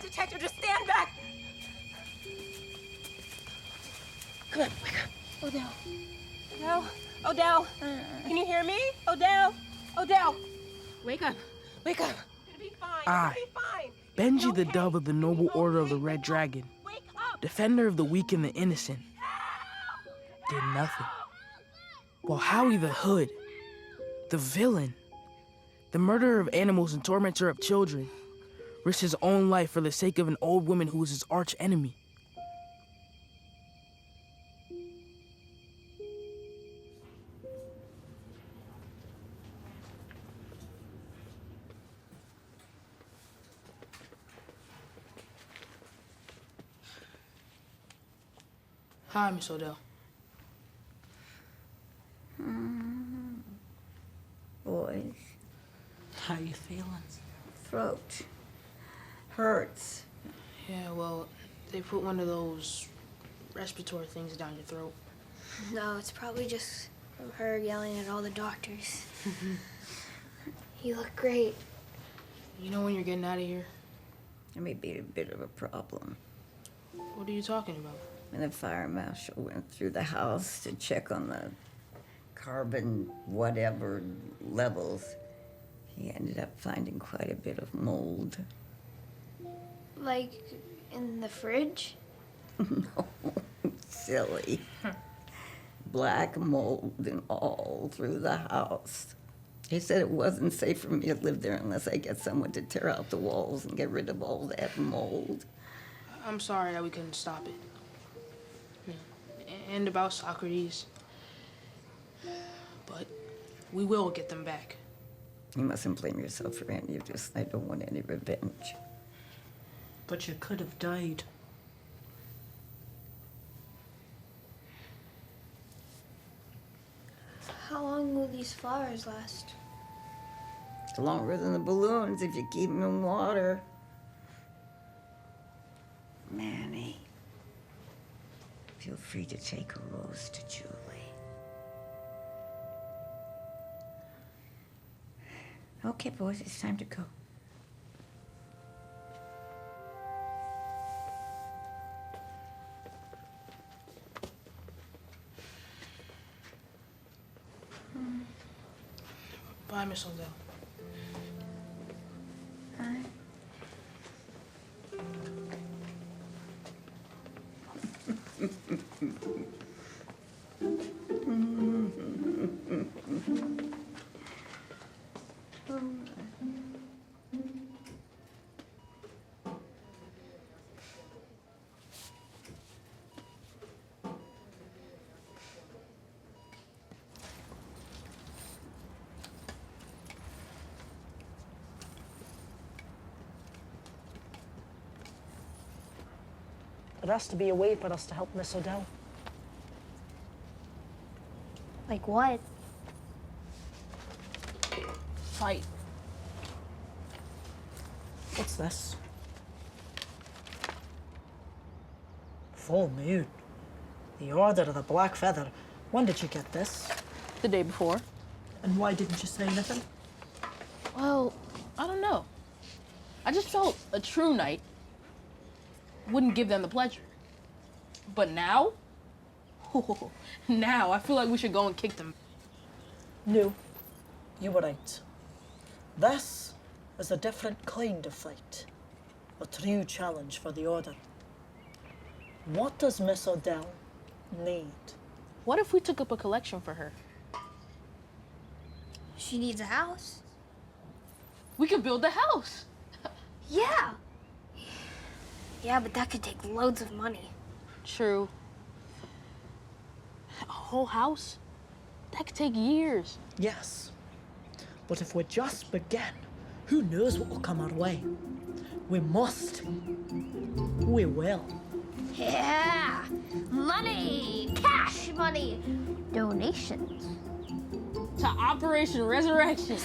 Detective, just stand back! Come on, wake up.
Odell. Odell? Odell? Can you hear me? Odell? Odell!
Wake up. Wake up.
It'll be fine.
I,
It'll be fine.
Benji the Dove of the Noble Order of the Red Dragon, defender of the weak and the innocent, did nothing. While Howie the Hood, the villain, the murderer of animals and tormentor of children, risked his own life for the sake of an old woman who was his arch enemy.
Hi, Miss Odell.
Boys,
How you feeling?
throat hurts.
Yeah, well, they put one of those respiratory things down your throat.
No, it's probably just from her yelling at all the doctors. You look great.
You know when you're getting out of here?
There may be a bit of a problem.
What are you talking about?
When the fire marshal went through the house to check on the carbon whatever levels, he ended up finding quite a bit of mold.
Like in the fridge?
No, silly. Black mold and all through the house. He said it wasn't safe for me to live there unless I get someone to tear out the walls and get rid of all that mold.
I'm sorry that we couldn't stop it. And about Socrates. But we will get them back.
You mustn't blame yourself for any of this. I don't want any revenge.
But you could have died.
How long will these flowers last?
It's longer than the balloons if you keep them in water. Manny, feel free to take a rose to Julie. Okay, boys, it's time to go.
Bye, Miss Odell.
Hi.
There has to be a way for us to help Miss Odell.
Like what?
Fight.
What's this? Full moon. The Order of the Black Feather. When did you get this?
The day before.
And why didn't you say anything?
Well, I don't know. I just felt a true knight wouldn't give them the pleasure. But now? Now I feel like we should go and kick them.
No, you were right. This is a different kind of fight. A true challenge for the Order. What does Miss Odell need?
What if we took up a collection for her?
She needs a house.
We could build the house.
Yeah. Yeah, but that could take loads of money.
True. A whole house? That could take years.
Yes. But if we just begin, who knows what will come our way? We must. We will.
Yeah! Money! Cash money! Donations.
To Operation Resurrection.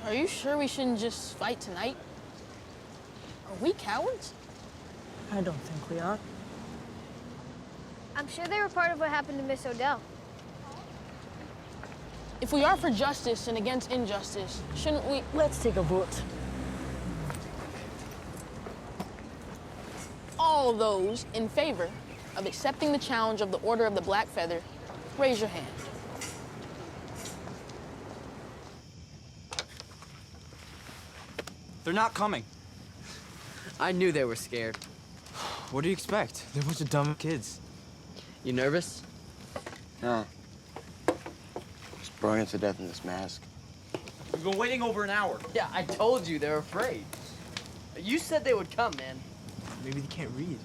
Are you sure we shouldn't just fight tonight? Are we cowards?
I don't think we are.
I'm sure they were part of what happened to Miss Odell.
If we are for justice and against injustice, shouldn't we?
Let's take a vote.
All those in favor of accepting the challenge of the Order of the Black Feather, raise your hand.
They're not coming.
I knew they were scared.
What do you expect? They're a bunch of dumb kids.
You nervous?
No.
Boring to death in this mask.
We've been waiting over an hour. Yeah, I told you they're afraid. You said they would come, man.
Maybe they can't read.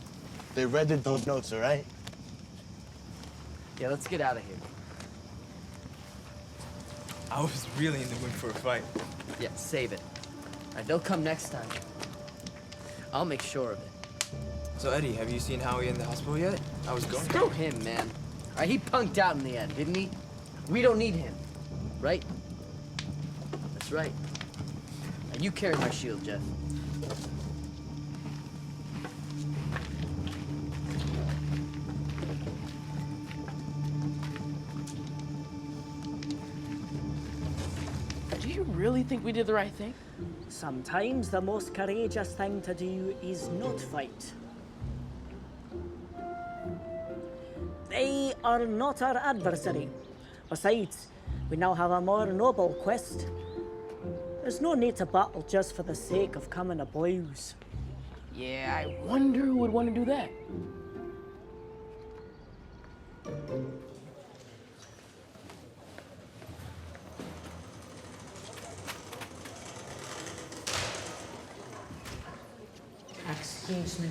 They read those notes, all right?
Yeah, let's get out of here.
I was really in the mood for a fight.
Yeah, save it. All right, they'll come next time. I'll make sure of it.
So, Eddie, have you seen Howie in the hospital yet? I was going.
Screw him, man. All right, he punked out in the end, didn't he? We don't need him, right? That's right. Now you carry my shield, Jeff.
Do you really think we did the right thing?
Sometimes the most courageous thing to do is not fight. They are not our adversary. Besides, we now have a more noble quest. There's no need to battle just for the sake of coming to blows.
Yeah, I wonder who would want to do that.
Excuse me,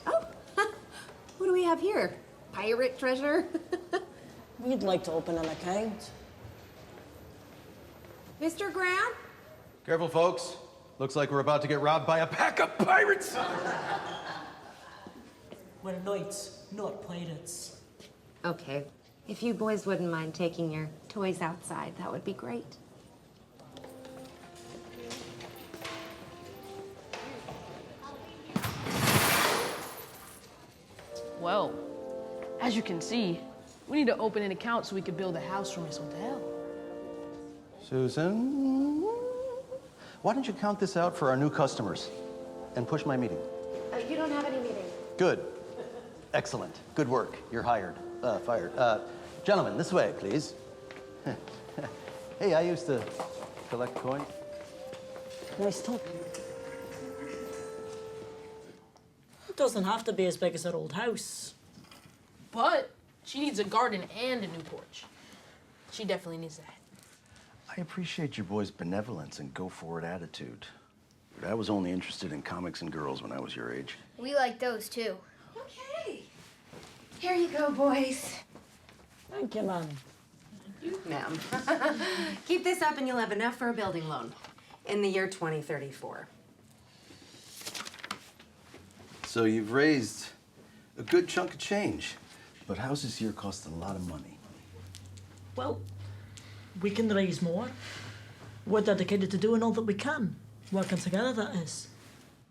ma'am.
What do we have here? Pirate treasure?
We'd like to open an account.
Mr. Graham?
Careful, folks. Looks like we're about to get robbed by a pack of pirates!
We're knights, not pirates.
Okay. If you boys wouldn't mind taking your toys outside, that would be great.
Well, as you can see, we need to open an account so we can build a house for Miss Odell.
Susan, why don't you count this out for our new customers and push my meeting?
You don't have any meeting.
Good. Excellent. Good work. You're hired. Fired. Gentlemen, this way, please. Hey, I used to collect coins.
Nice talk. It doesn't have to be as big as her old house.
But she needs a garden and a new porch. She definitely needs that.
I appreciate your boys' benevolence and go-forward attitude. But I was only interested in comics and girls when I was your age.
We like those too.
Okay. Here you go, boys.
Thank you, ma'am.
Ma'am. Keep this up and you'll have enough for a building loan in the year 2034.
So you've raised a good chunk of change, but houses here cost a lot of money.
Well, we can raise more. We're dedicated to doing all that we can. Working together, that is.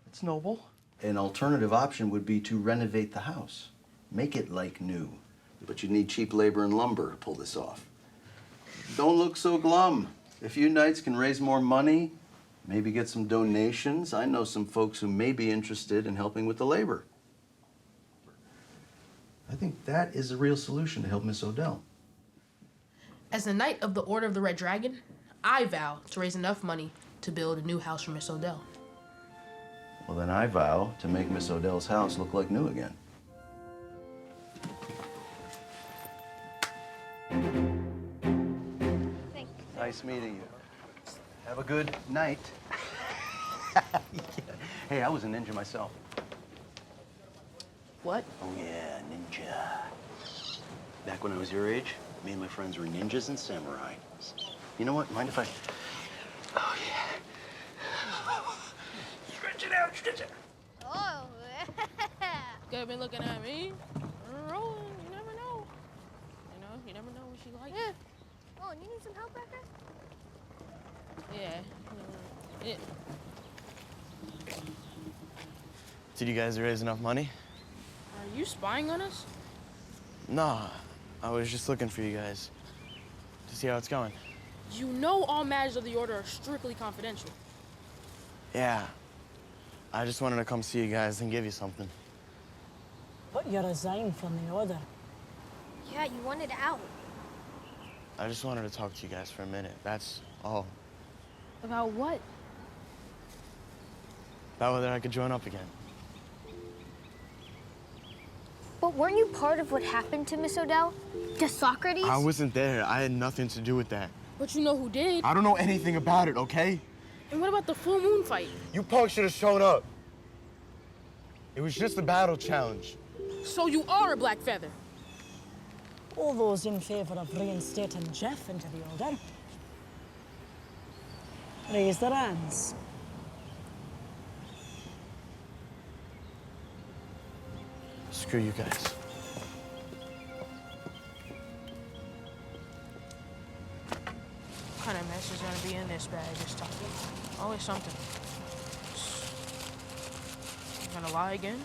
It's noble. An alternative option would be to renovate the house. Make it like new. But you need cheap labor and lumber to pull this off. Don't look so glum. If you knights can raise more money, maybe get some donations, I know some folks who may be interested in helping with the labor. I think that is a real solution to help Miss Odell.
As the Knight of the Order of the Red Dragon, I vow to raise enough money to build a new house for Miss Odell.
Well, then I vow to make Miss Odell's house look like new again.
Thanks.
Nice meeting you. Have a good night. Hey, I was a ninja myself.
What?
Oh, yeah, ninja. Back when I was your age, me and my friends were ninjas and samurai. You know what? Mind if I... Oh, yeah. Stretch it out, stretch it out.
Oh.
Could have been looking at me. Rolling, you never know. You never know what she likes.
Yeah. Oh, and you need some help back there?
Yeah.
Did you guys raise enough money?
Are you spying on us?
Nah, I was just looking for you guys to see how it's going.
You know all matters of the Order are strictly confidential.
Yeah, I just wanted to come see you guys and give you something.
But you resigned from the order.
Yeah, you wanted out.
I just wanted to talk to you guys for a minute, that's all.
About what?
About whether I could join up again.
But weren't you part of what happened to Miss Odell? To Socrates?
I wasn't there. I had nothing to do with that.
But you know who did.
I don't know anything about it, okay?
And what about the full moon fight?
You punks should have shown up. It was just a battle challenge.
So you are a black feather.
All those in favor of reinstating Jeff into the order, raise their hands.
Screw you guys.
What kind of mess is gonna be in this bag this time? Always something. You gonna lie again?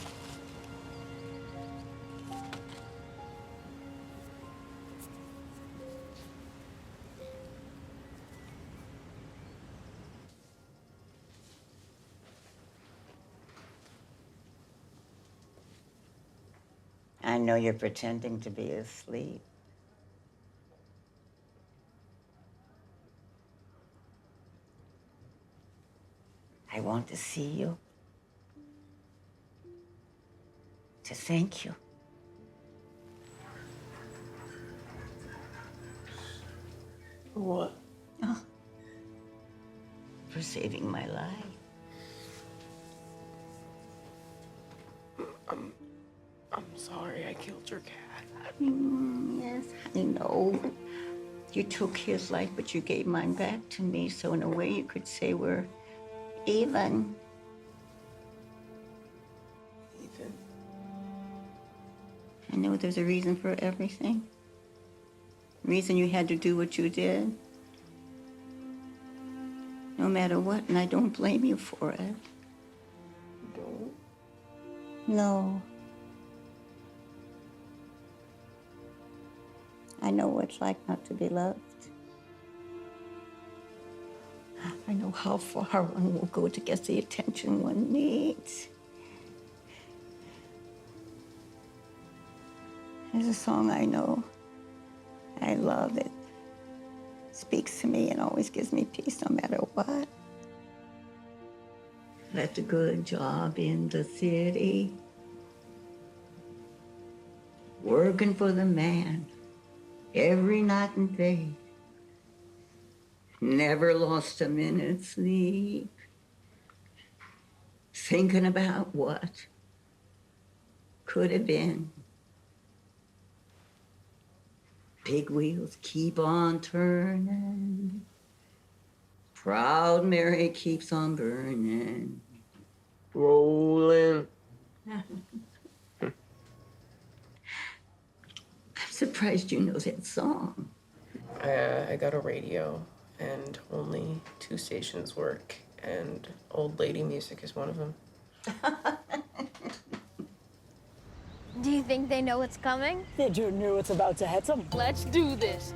I know you're pretending to be asleep. I want to see you, to thank you.
For what?
Oh, for saving my life.
I'm sorry I killed your cat.
Yes, I know. You took his life, but you gave mine back to me, so in a way you could say we're even.
Ethan.
I know there's a reason for everything. Reason you had to do what you did. No matter what, and I don't blame you for it.
You don't?
No. I know what it's like not to be loved. I know how far one will go to get the attention one needs. There's a song I know. I love it. Speaks to me and always gives me peace no matter what. That's a good job in the city. Working for the man every night and day. Never lost a minute's sleep. Thinking about what could have been. Big wheels keep on turning. Proud Mary keeps on burning.
Rolling.
I'm surprised you know that song.
I got a radio, and only 2 stations work, and old lady music is one of them.
Do you think they know what's coming?
They do know it's about to hit them.
Let's do this.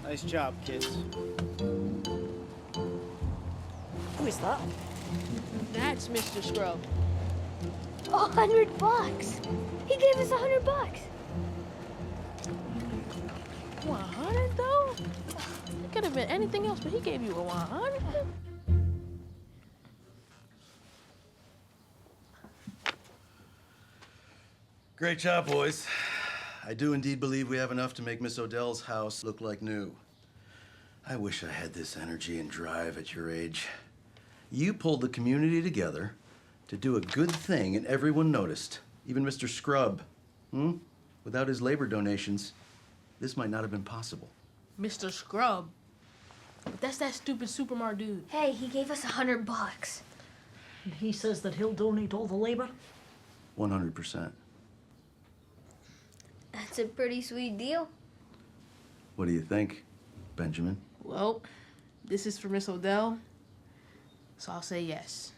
Nice job, kids.
Who is that?
That's Mr. Scrub.
$100. He gave us $100.
100 though? It could have been anything else, but he gave you a 100.
Great job, boys. I do indeed believe we have enough to make Miss Odell's house look like new. I wish I had this energy and drive at your age. You pulled the community together to do a good thing, and everyone noticed, even Mr. Scrub. Without his labor donations, this might not have been possible.
Mr. Scrub? But that's that stupid Supermart dude.
Hey, he gave us $100.
And he says that he'll donate all the labor?
100%.
That's a pretty sweet deal.
What do you think, Benjamin?
Well, this is for Miss Odell, so I'll say yes.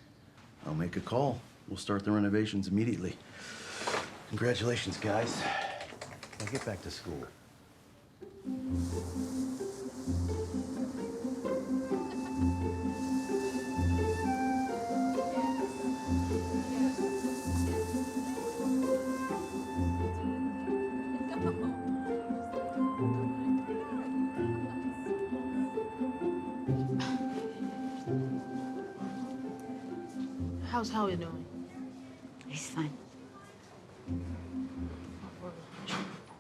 I'll make a call. We'll start the renovations immediately. Congratulations, guys. Now get back to school.
How's Howie doing?
He's fine.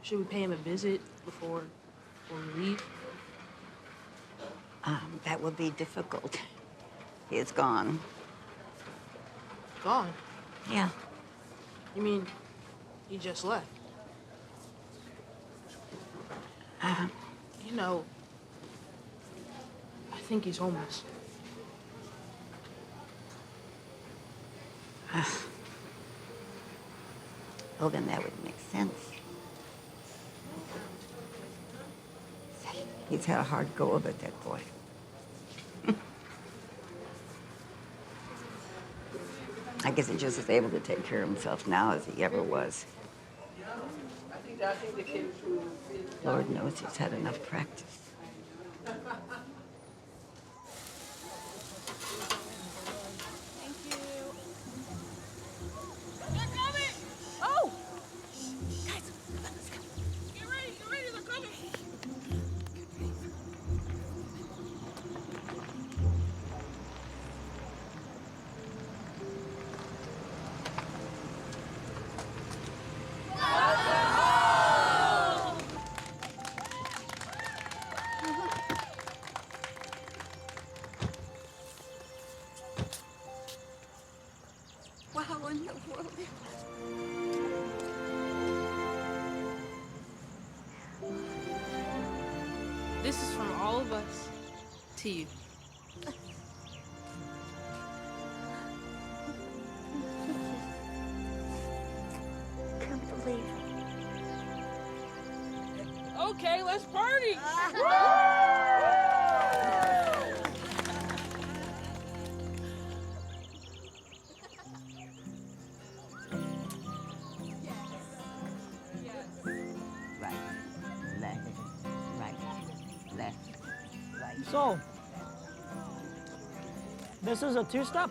Should we pay him a visit before we leave?
That would be difficult. He is gone.
Gone?
Yeah.
You mean he just left? You know, I think he's homeless.
Well, then that would make sense. He's had a hard go of it, that boy. I guess he's just as able to take care of himself now as he ever was. Lord knows he's had enough practice.
Wow, in the world.
This is from all of us to you.
Can't believe it.
Okay, let's party.
So, this is a two-step?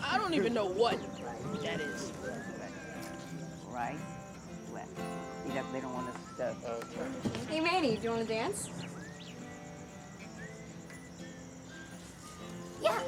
I don't even know what that is.
Right, left. They don't want us to...
Hey, Manny, do you want to dance?
Yeah.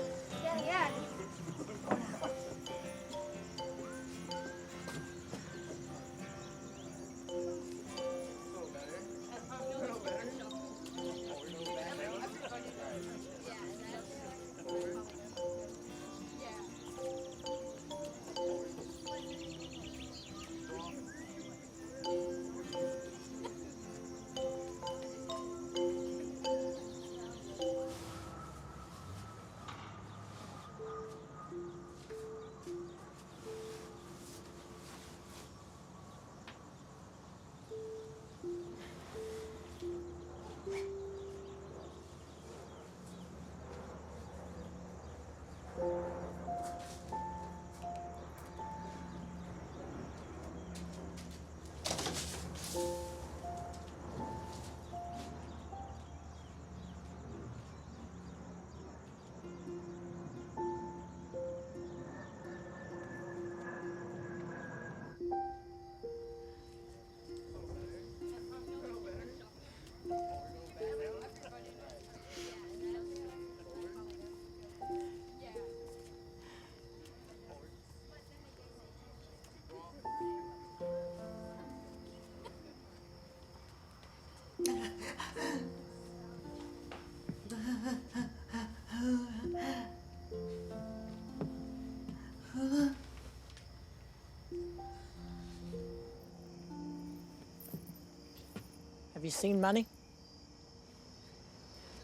Have you seen Manny?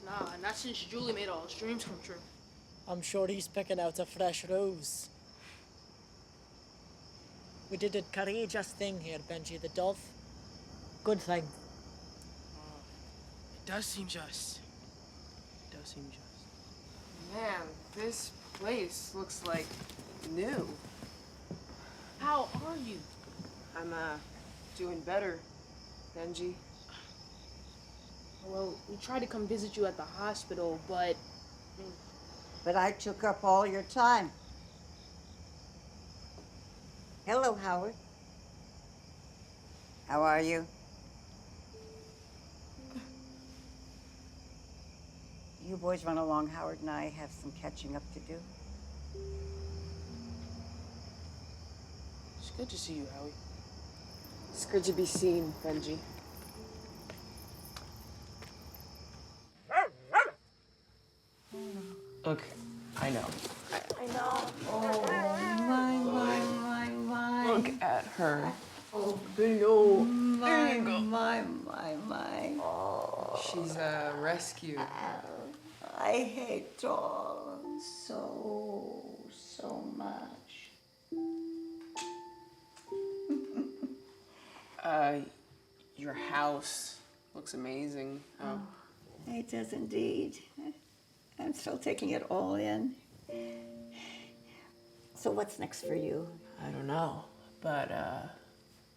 Nah, not since Julie made all his dreams come true.
I'm sure he's picking out a fresh rose. We did a courageous thing here, Benji the dove. Good thing.
It does seem just. It does seem just.
Man, this place looks like new.
How are you?
I'm, doing better, Benji.
Well, we tried to come visit you at the hospital, but...
But I took up all your time. Hello, Howard. How are you? You boys run along. Howard and I have some catching up to do.
It's good to see you, Howie.
It's good to be seen, Benji.
Look, I know.
I know.
Oh, my.
Look at her.
Oh, no.
My.
Oh. She's a rescue.
I hate dogs so much.
Your house looks amazing. Oh.
It does indeed. I'm still taking it all in. So what's next for you?
I don't know, but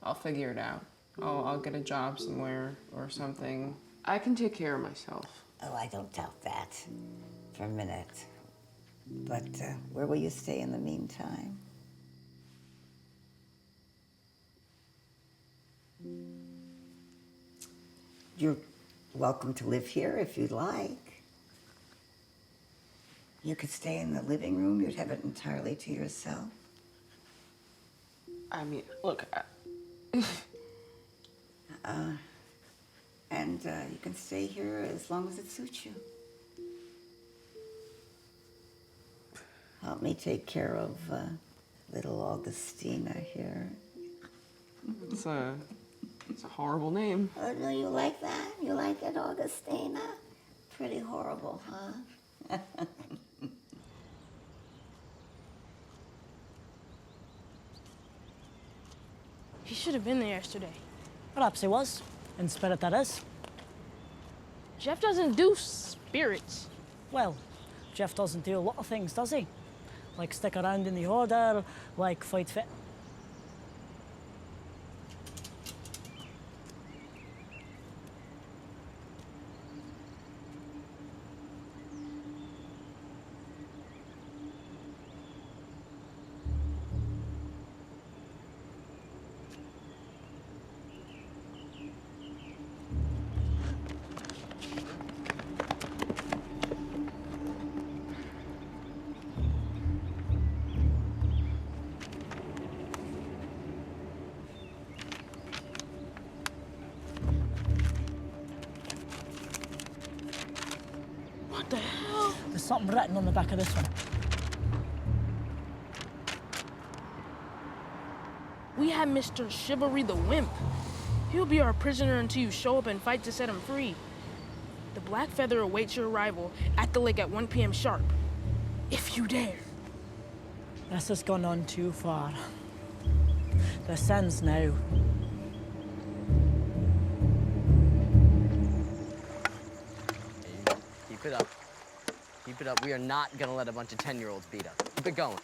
I'll figure it out. I'll get a job somewhere or something. I can take care of myself.
Oh, I don't doubt that for a minute. But where will you stay in the meantime? You're welcome to live here if you'd like. You could stay in the living room. You'd have it entirely to yourself.
I mean, look.
And you can stay here as long as it suits you. Help me take care of little Augustina here.
It's a horrible name.
Oh, no, you like that? You like it, Augustina? Pretty horrible, huh?
He should have been there yesterday.
Perhaps he was. In spirit, that is.
Jeff doesn't do spirits.
Well, Jeff doesn't do a lot of things, does he? Like stick around in the order, like fight fit.
What the hell?
There's something written on the back of this one.
We have Mr. Chivalry the Wimp. He'll be our prisoner until you show up and fight to set him free. The Black Feather awaits your arrival at the lake at 1 p.m. sharp. If you dare.
This has gone on too far. This ends now.
Keep it up. Keep it up. We are not gonna let a bunch of 10-year-olds beat us. Keep it going.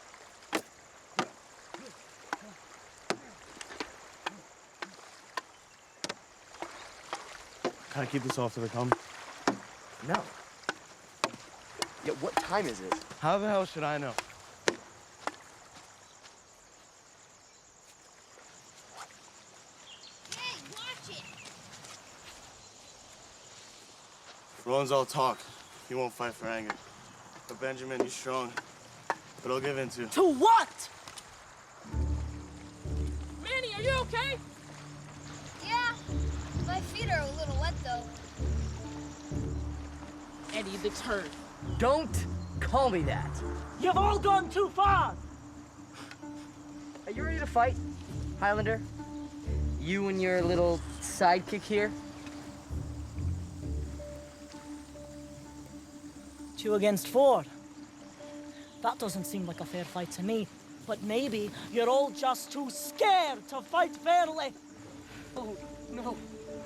Can I keep this off till they come?
No. Yeah, what time is it?
How the hell should I know?
Hey, watch it!
Roland's all talk. He won't fight for anger. But Benjamin, he's strong. But he'll give in to.
To what?
Manny, are you okay?
Yeah, my feet are a little wet though.
Eddie the Turd.
Don't call me that.
You've all gone too far.
Are you ready to fight, Highlander? You and your little sidekick here?
2 against 4. That doesn't seem like a fair fight to me. But maybe you're all just too scared to fight fairly.
Oh, no.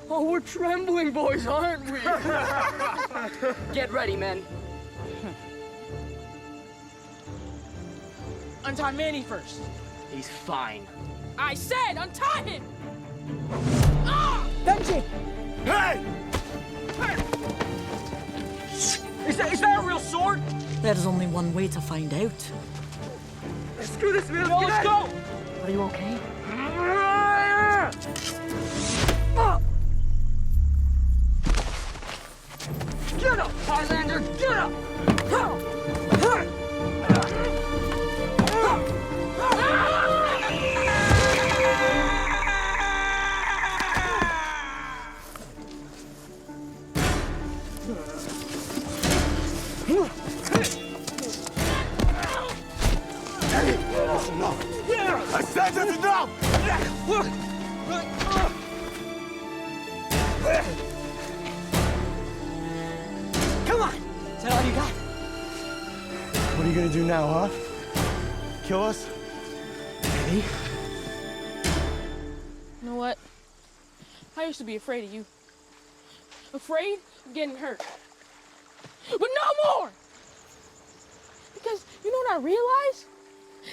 Oh, we're trembling, boys, aren't we? Get ready, men.
Untie Manny first.
He's fine.
I said untie him!
Benji!
Hey!
Is that a real sword?
There's only one way to find out.
Screw this, man.
Let's go! Are you okay?
Get up, Highlander! Get up!
I said that's enough!
Come on! Is that all you got?
What are you gonna do now, huh? Kill us?
Maybe.
You know what? I used to be afraid of you. Afraid of getting hurt. But no more! Because you know what I realized?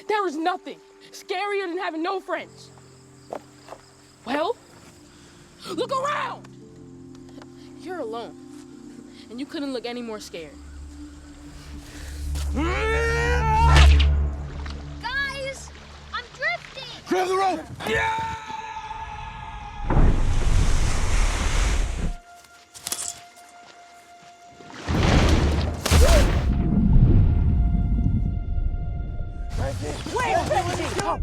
There was nothing scarier than having no friends. Well, look around! You're alone. And you couldn't look any more scared.
Guys! I'm drifting!
Grab the rope!
Yeah!
Wait, Benji! Go!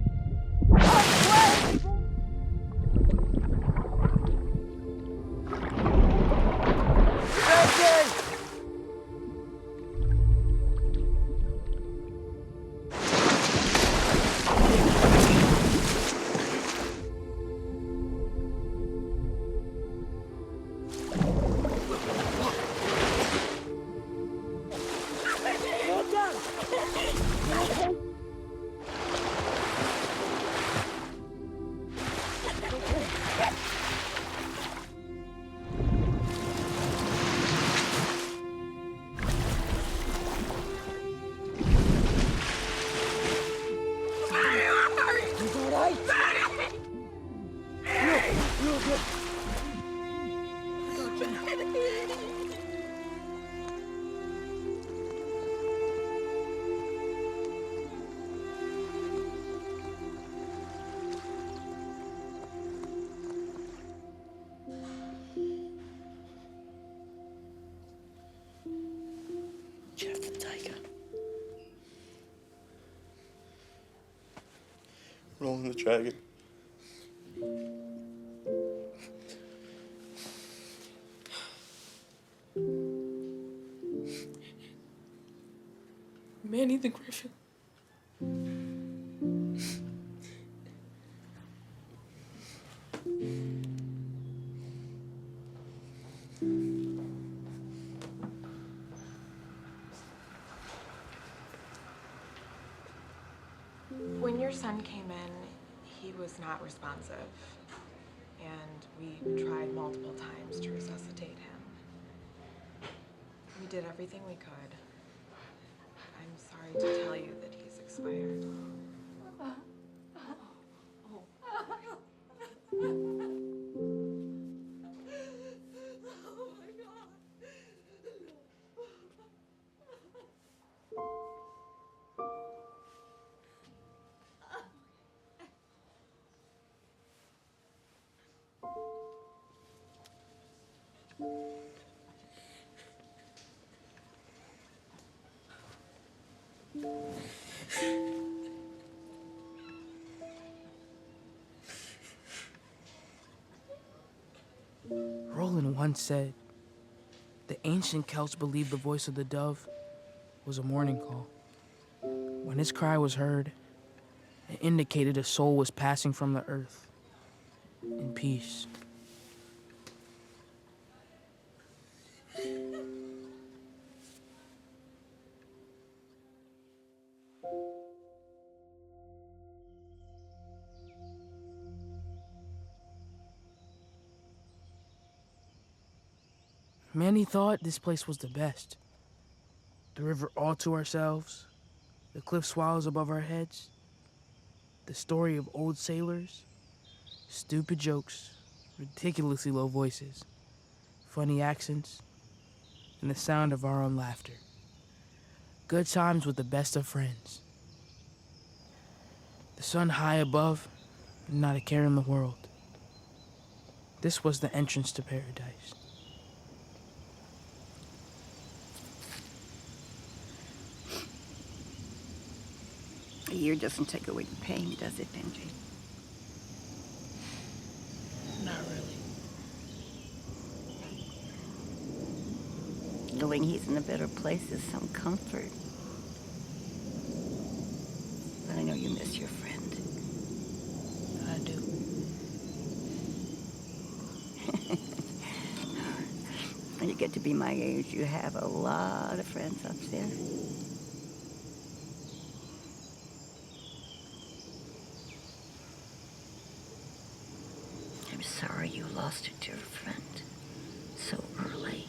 Jeff the Tiger. Rolling the dragon.
Manny the Griffin.
When your son came in, he was not responsive, and we tried multiple times to resuscitate him. We did everything we could. I'm sorry to tell you that he's expired.
Roland once said, "The Ancient Celts believed the voice of the dove was a morning call. When its cry was heard, it indicated a soul was passing from the earth in peace. Many thought this place was the best. The river all to ourselves, the cliff swallows above our heads, the story of old sailors, stupid jokes, ridiculously low voices, funny accents, and the sound of our own laughter. Good times with the best of friends. The sun high above, and not a care in the world. This was the entrance to paradise.
A year doesn't take away the pain, does it, Benji?
Not really.
Knowing he's in a better place is some comfort. But I know you miss your friend.
I do.
When you get to be my age, you have a lot of friends up there. I'm sorry you lost a dear friend so early.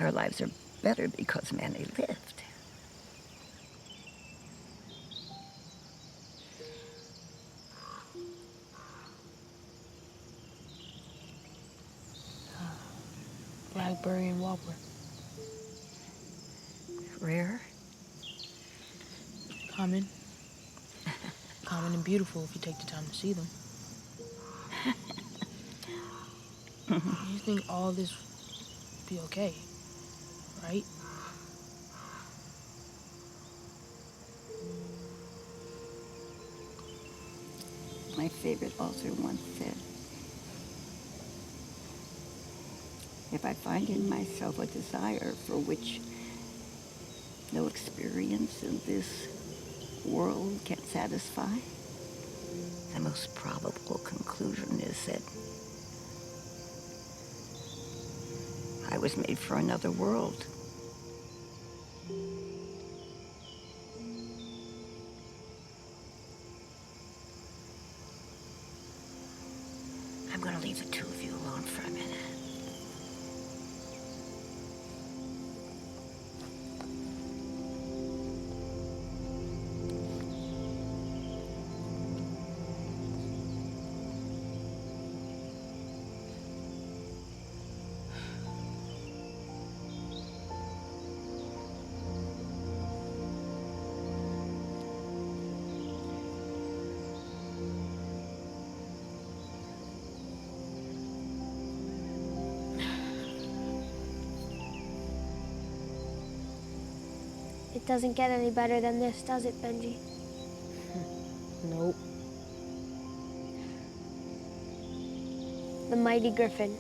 Our lives are better because Manny lived.
Blackberry and Whopper.
Rare?
Common. Common and beautiful if you take the time to see them. You think all this will be okay, right?
My favorite author once said, if I find in myself a desire for which no experience in this world can satisfy, the most probable conclusion is that I was made for another world. I'm gonna leave the two of you alone for a minute.
It doesn't get any better than this, does it, Benji?
Nope.
The mighty griffin,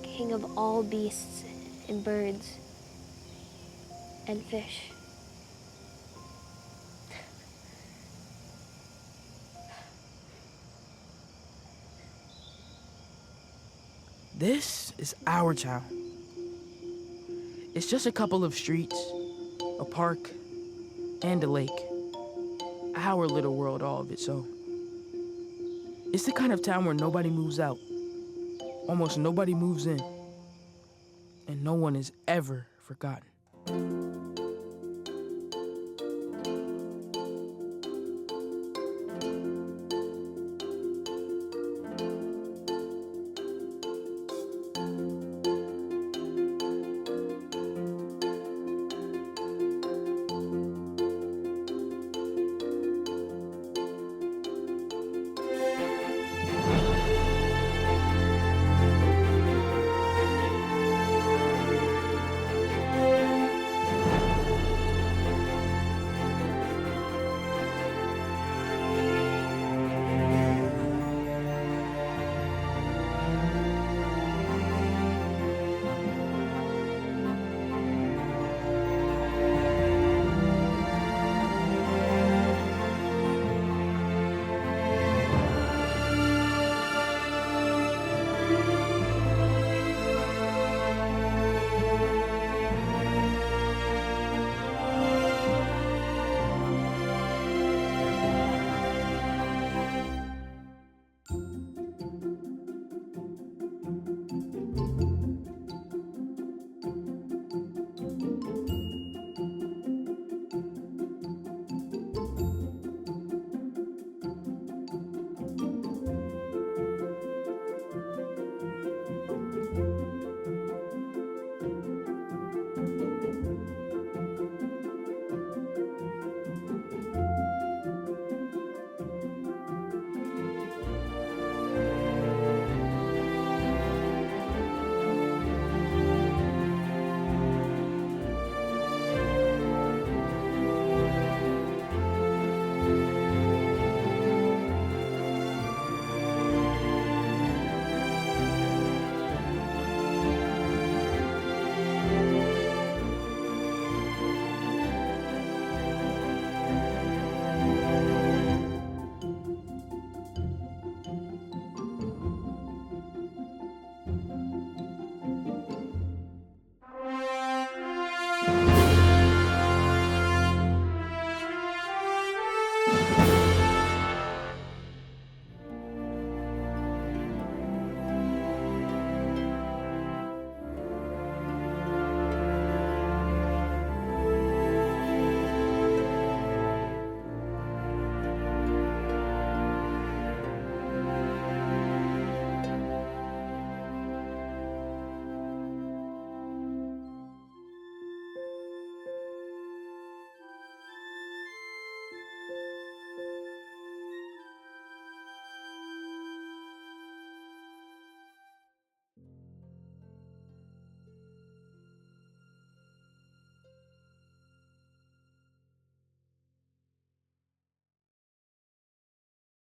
king of all beasts and birds and fish.
This is our town. It's just a couple of streets, a park, and a lake. Our little world all of its own. It's the kind of town where nobody moves out, almost nobody moves in, and no one is ever forgotten.